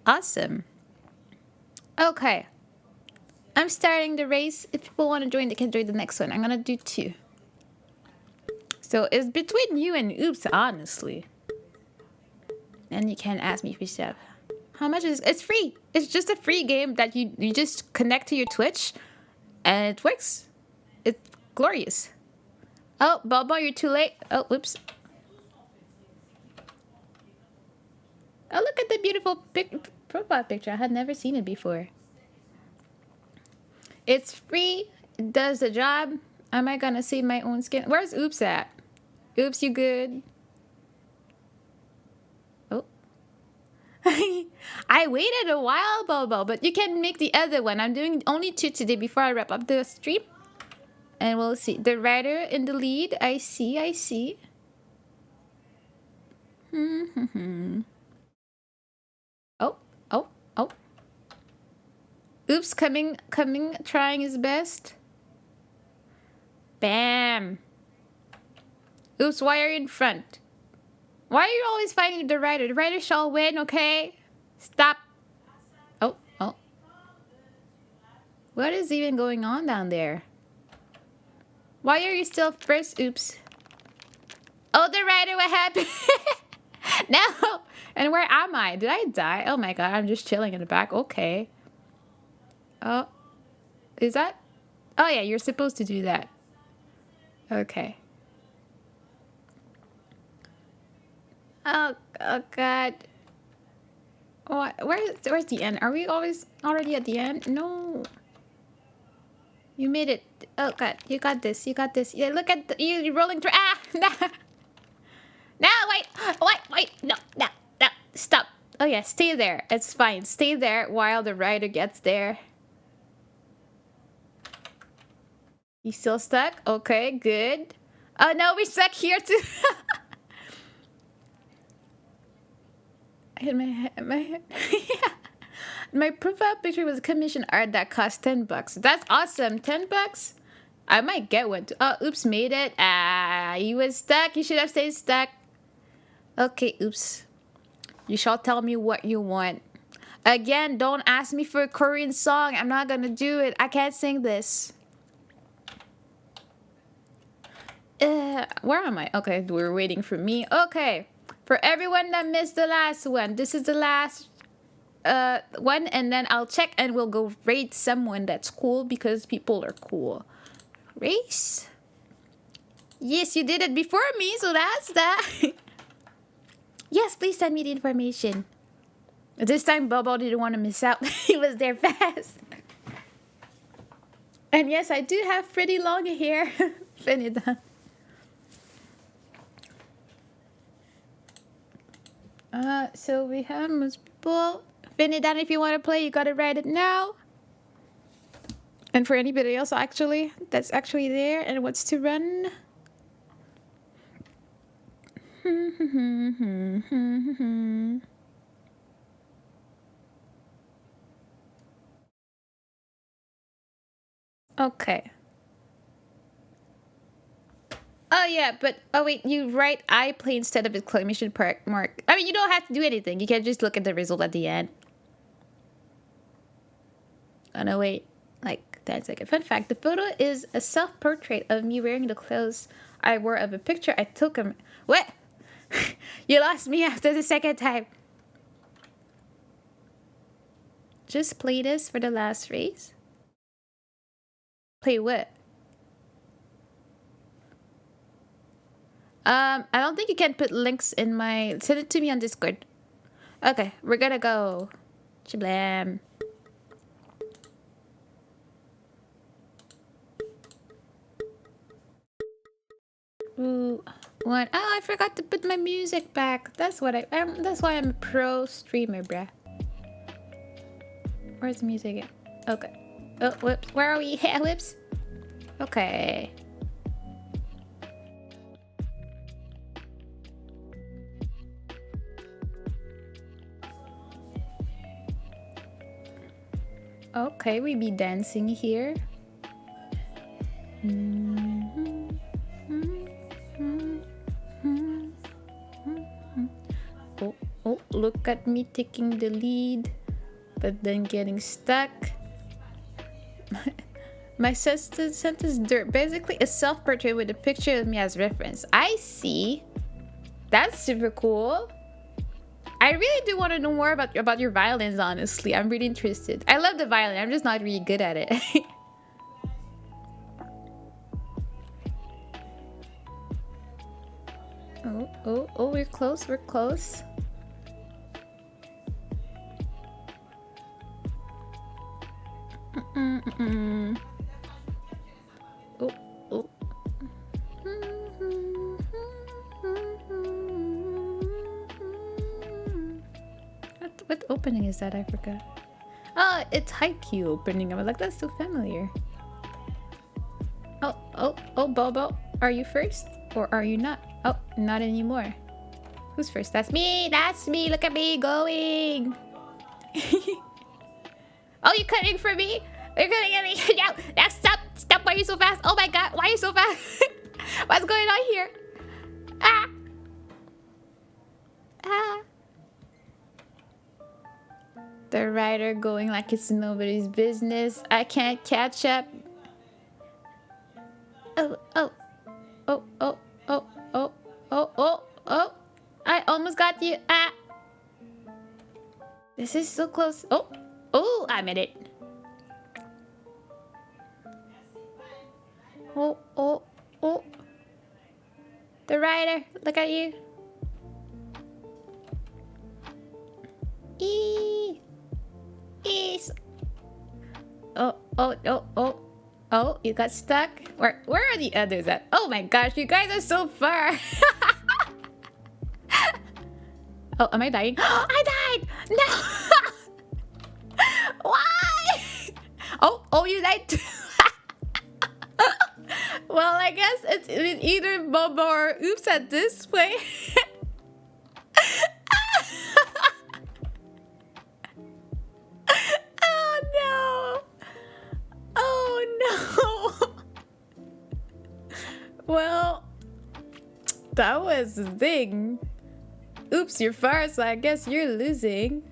awesome. Okay. I'm starting the race. If people want to join, they can join the next one. I'm going to do 2. So it's between you and oops, honestly. And you can ask me for stuff. How much is it? It's free. It's just a free game that you just connect to your Twitch and it works. It's glorious. Oh, Bobo, you're too late. Oh, whoops. Oh, look at the beautiful profile picture. I had never seen it before. It's free. It does the job. Am I gonna save my own skin? Where's Oops at? Oops, you good? Oh. I waited a while, Bobo, but you can make the other one. I'm doing only 2 today before I wrap up the stream. And we'll see. The writer in the lead. I see. Oh. Oops, coming, trying his best. Bam. Oops, why are you in front? Why are you always fighting the rider? The rider shall win, okay? Stop. Oh, oh. What is even going on down there? Why are you still first? Oops. Oh, the rider, what happened? No. And where am I? Did I die? Oh my god, I'm just chilling in the back. Okay. Oh. Is that? Oh yeah, you're supposed to do that. Okay. Oh god. What? Where's the end? Are we already at the end? No. You made it. Oh god, you got this. You got this. Yeah, look at you rolling through. Ah! No, wait. No. Stop. Oh yeah, stay there. It's fine. Stay there while the rider gets there. You still stuck? Okay, good. Oh no, we're stuck here too. I hit my head. Yeah. My profile picture was commissioned art that cost $10. That's awesome. $10? I might get one too. Oh, oops, made it. Ah, you was stuck. You should have stayed stuck. Okay, oops. You shall tell me what you want. Again, don't ask me for a Korean song. I'm not gonna do it. I can't sing this. Where am I? Okay, we're waiting for me. Okay. For everyone that missed the last one, this is the last one, and then I'll check and we'll go rate someone that's cool because people are cool. Race? Yes, you did it before me, so that's that. Yes, please send me the information. This time, Bobo didn't want to miss out. He was there fast. And yes, I do have pretty long hair. Finita. So we have most people. Finita, if you want to play, you gotta write it now. And for anybody else, actually, that's actually there and wants to run. Okay. Oh yeah, but oh wait, you write I play instead of exclamation mark. I mean, you don't have to do anything. You can just look at the result at the end. Oh no, wait, like 10 seconds. Fun fact: the photo is a self-portrait of me wearing the clothes I wore of a picture I took him. What? You lost me after the second time. Just play this for the last race. Play what? I don't think you can put links in my... Send it to me on Discord. Okay, we're gonna go. Chablam. Ooh, what? Oh, I forgot to put my music back. That's what that's why I'm a pro streamer, bruh. Where's the music at? Okay. Oh, whoops. Where are we? Yeah, whoops. Okay. Okay, we be dancing here. Oh, look at me taking the lead, but then getting stuck. My sentence dirt. Basically a self-portrait with a picture of me as reference. I see. That's super cool. I really do want to know more about your violins, honestly. I'm really interested. I love the violin. I'm just not really good at it. Oh, we're close. We're close. Oh. What opening is that? I forgot. Oh, it's Haikyuu opening. I'm like, that's so familiar. Oh, Bobo. Are you first? Or are you not? Oh, not anymore. Who's first? That's me! That's me! Look at me going! Oh, you're cutting for me? You're cutting at me! No! Stop! Stop! Why are you so fast? Oh my god! Why are you so fast? What's going on here? Ah! The writer going like it's nobody's business. I can't catch up. Oh, oh, oh, oh, oh, oh, oh, oh, oh. I almost got you. Ah. This is so close. Oh, oh, I made it. Oh, oh, oh. The writer, look at you. Eee. Ease. Oh, oh, oh, oh. Oh, you got stuck? Where are the others at? Oh my gosh, you guys are so far. Oh, am I dying? I died! No! Why? Oh, you died too. Well, I guess it's either Bobo or Oops at this point. Oh no! Oh no! Well, that was the thing. Oops, you're far, so I guess you're losing.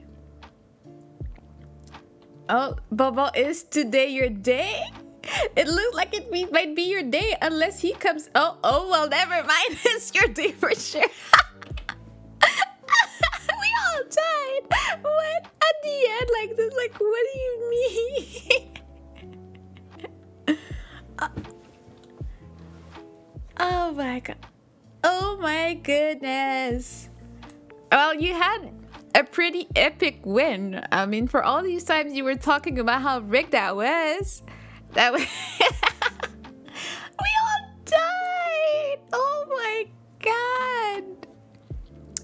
Oh, Bobo, is today your day? It looks like it might be your day unless he comes. Oh, well, never mind. It's your day for sure. We all died. What? At the end, like this, like, what do you mean? Oh my god. Oh my goodness. Well, you had a pretty epic win. I mean, for all these times you were talking about how rigged that was. That was... We all died! Oh my god!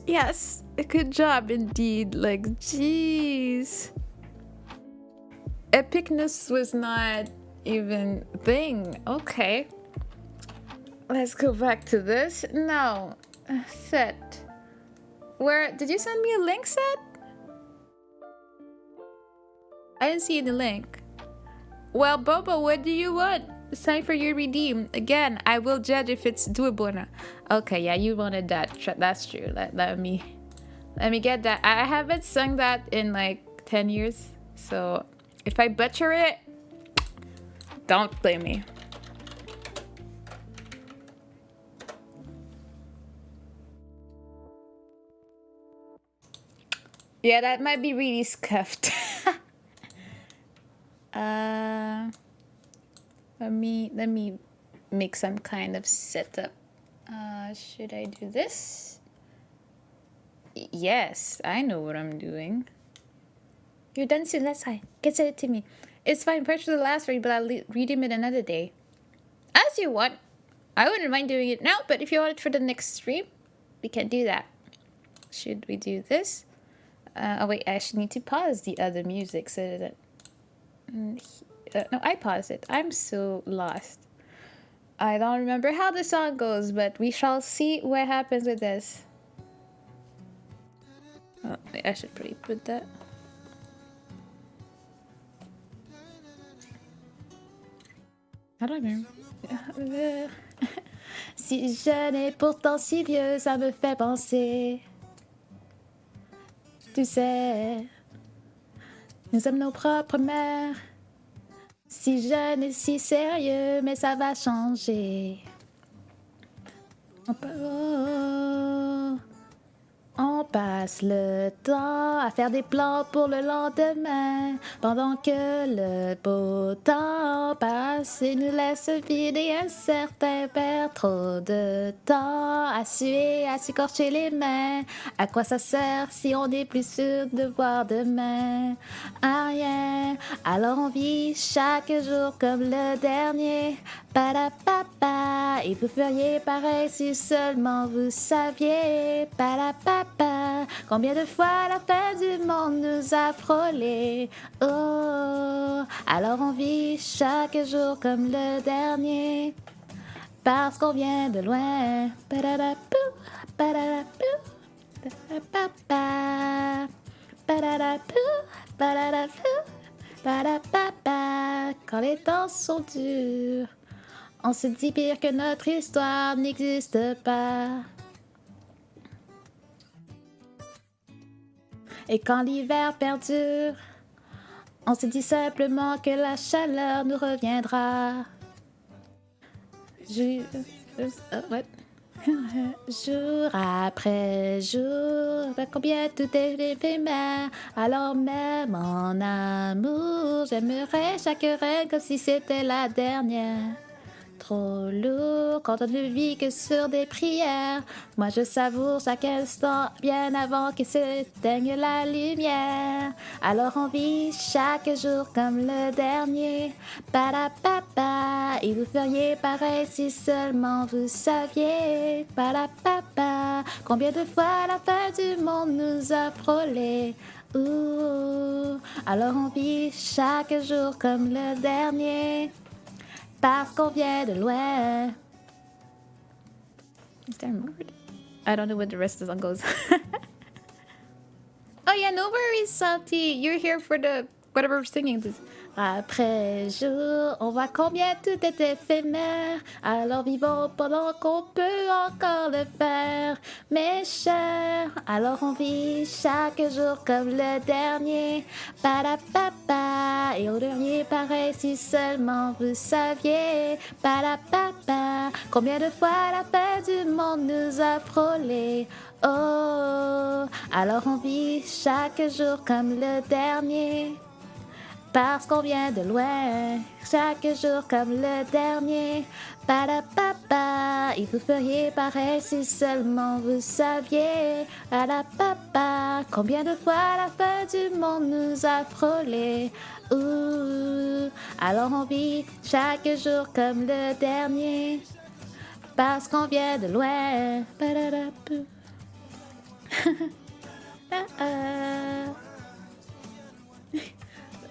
Yes, good job indeed. Like, jeez. Epicness was not even a thing. Okay. Let's go back to this. No. Set. Where did you send me a link, Set? I didn't see the link. Well, Bobo, what do you want? It's time for you to redeem. Again, I will judge if it's doable or not. Okay, yeah, you wanted that. That's true. Let me get that. I haven't sung that in like 10 years. So if I butcher it, don't blame me. Yeah, that might be really scuffed. Let me make some kind of setup. Should I do this? Yes, I know what I'm doing. You're done soon. Let's hide. Get it to me. It's fine. Pressure the last read, but I'll read him it another day. As you want. I wouldn't mind doing it now, but if you want it for the next stream, we can do that. Should we do this? Oh wait, I actually need to pause the other music so that... no, I paused it. I'm so lost. I don't remember how the song goes, but we shall see what happens with this. Oh, wait, I should probably put that. How do I remember? Si jeune et pourtant si vieux, ça me fait penser. Tu sais, nous sommes nos propres mères. Si jeune et si sérieux, mais ça va changer. On passe le temps à faire des plans pour le lendemain, pendant que le beau temps passe et nous laisse vides et incertains, perd trop de temps à suer, à s'écorcher les mains. À quoi ça sert si on n'est plus sûr de voir demain? À rien, alors on vit chaque jour comme le dernier. Padapapa, et vous feriez pareil si seulement vous saviez. Padapapa, combien de fois la fin du monde nous a frôlés. Oh, alors on vit chaque jour comme le dernier. Parce qu'on vient de loin. Padadapou, padadapou, padapapa, padadapou, padadapou, padapapa. Quand les temps sont durs, on se dit pire que notre histoire n'existe pas. Et quand l'hiver perdure, on se dit simplement que la chaleur nous reviendra. What? Jour après jour, combien tout est éphémère. Alors même en amour, j'aimerais chaque reine comme si c'était la dernière. Trop lourd quand on ne vit que sur des prières. Moi je savoure chaque instant bien avant que s'éteigne la lumière. Alors on vit chaque jour comme le dernier. Parapapa, et vous feriez pareil si seulement vous saviez. Parapapa, combien de fois la fin du monde nous a frôlés. Ouh, alors on vit chaque jour comme le dernier. Parce qu'on vient de loin. Is there more? I don't know what the rest of the song goes. Oh yeah, no worries, Salty. You're here for the whatever we're singing. This. Après jour, on voit combien tout est éphémère. Alors vivons pendant qu'on peut encore le faire, mes chers. Alors on vit chaque jour comme le dernier. Parapapa, et au dernier pareil si seulement vous saviez. Parapapa, combien de fois la fin du monde nous a frôlés. Oh, alors on vit chaque jour comme le dernier. Parce qu'on vient de loin, chaque jour comme le dernier. Parapapa, et vous feriez pareil si seulement vous saviez. Parapapa, combien de fois la fin du monde nous a frôlés. Ouh, alors on vit chaque jour comme le dernier. Parce qu'on vient de loin.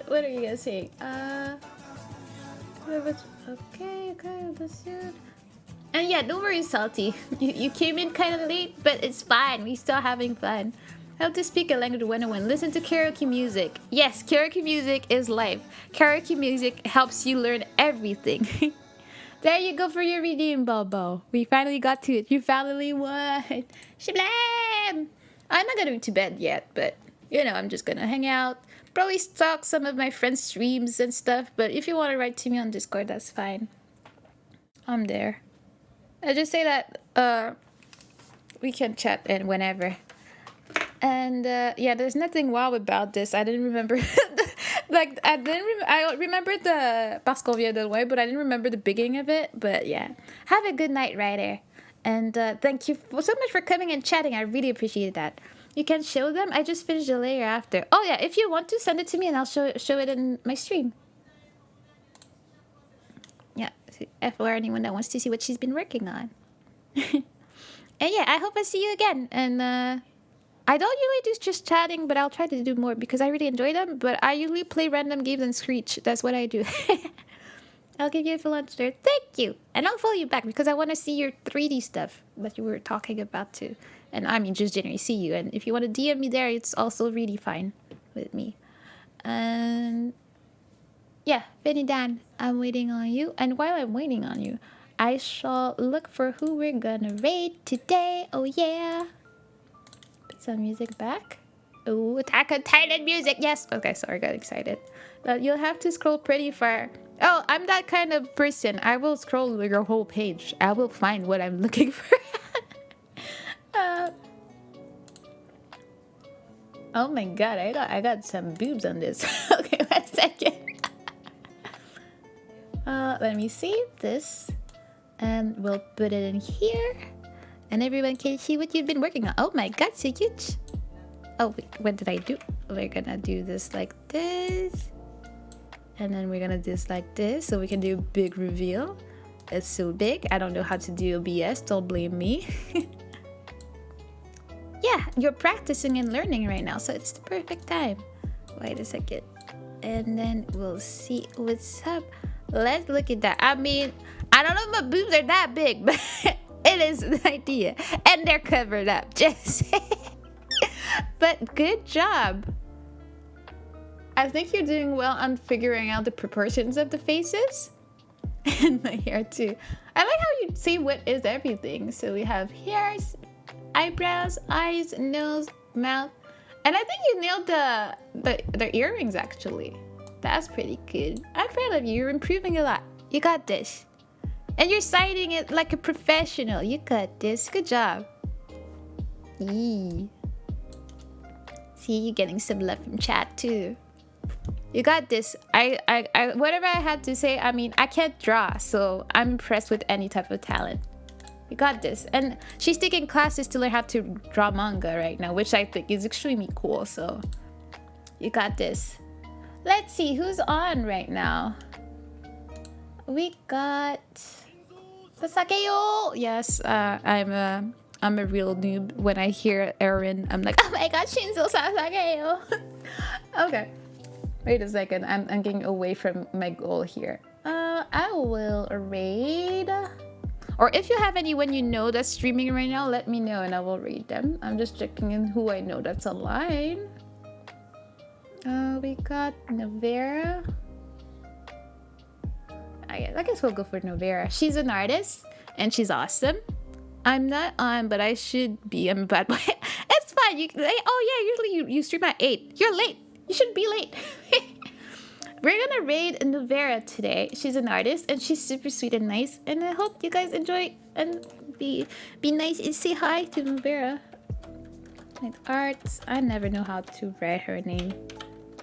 What are you guys saying? Okay, that's it. And yeah, don't worry, Salty. You came in kind of late, but it's fine. We're still having fun. How to speak a language 101. Listen to karaoke music. Yes, karaoke music is life. Karaoke music helps you learn everything. There you go for your redeem, Bobo. We finally got to it. You finally won. Shablam! I'm not gonna go to bed yet, but you know, I'm just gonna hang out. Probably stalk some of my friends' streams and stuff, but if you want to write to me on Discord, that's fine. I'm there. I just say that we can chat and whenever. And yeah, there's nothing wow about this. I didn't remember. I remembered the Parce qu'on vient de loin, but I didn't remember the beginning of it. But yeah, have a good night, Ryder. And thank you so much for coming and chatting. I really appreciate that. You can show them. I just finished the layer after. Oh yeah, if you want to, send it to me and I'll show it in my stream. Yeah, for anyone that wants to see what she's been working on. And yeah, I hope I see you again. And I don't usually do just chatting, but I'll try to do more because I really enjoy them. But I usually play random games and screech. That's what I do. I'll give you a full answer. Thank you. And I'll follow you back because I want to see your 3D stuff that you were talking about too. And I mean, just generally see you. And if you want to DM me there, it's also really fine with me. And yeah, Vinny Dan, I'm waiting on you. And while I'm waiting on you, I shall look for who we're gonna raid today. Oh yeah. Put some music back. Oh, Attack on Titan music. Yes. Okay, sorry, I got excited. But you'll have to scroll pretty far. Oh, I'm that kind of person. I will scroll your whole page. I will find what I'm looking for. Oh my god, I got some boobs on this. Okay, 1 second. Let me save this. And we'll put it in here. And everyone can see what you've been working on. Oh my god, so huge. Oh, wait, what did I do? We're gonna do this like this. And then we're gonna do this like this. So we can do a big reveal. It's so big. I don't know how to do OBS. Don't blame me. Yeah, you're practicing and learning right now, so it's the perfect time. Wait a second. And then we'll see what's up. Let's look at that. I mean, I don't know if my boobs are that big, but it is an idea. And they're covered up, just but good job. I think you're doing well on figuring out the proportions of the faces. And my hair too. I like how you say what is everything. So we have hairs, eyebrows, eyes, nose, mouth, And I think you nailed the earrings actually. That's pretty good. I'm proud of you. You're improving a lot. You got this. And you're citing it like a professional. You got this. Good job. Yee. See, you're getting some love from chat too. You got this. I whatever I had to say, I mean, I can't draw, so I'm impressed with any type of talent. You got this. And she's taking classes to learn how to draw manga right now, which I think is extremely cool, so you got this. Let's see who's on right now. We got Sasakeyo. Yes, I'm a real noob. When I hear Eren, I'm like, oh my god, Shinzo Sasakeyo. Okay. Wait a second. I'm getting away from my goal here. I will raid. Or if you have anyone you know that's streaming right now, let me know and I will raid them. I'm just checking in who I know that's online. We got Novera. I guess we'll go for Novera. She's an artist and she's awesome. I'm not on, but I should be. I'm a bad boy. It's fine. Oh yeah, usually you stream at 8. You're late. You shouldn't be late. We're gonna raid Novera today. She's an artist and she's super sweet and nice. And I hope you guys enjoy and be nice and say hi to Novera. Like Arts. I never know how to write her name.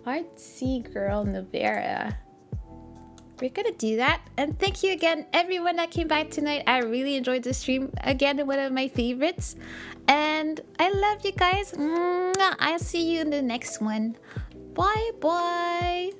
Artsy girl Novera. We're gonna do that. And thank you again, everyone that came by tonight. I really enjoyed the stream. Again, one of my favorites. And I love you guys. Mwah. I'll see you in the next one. Bye bye.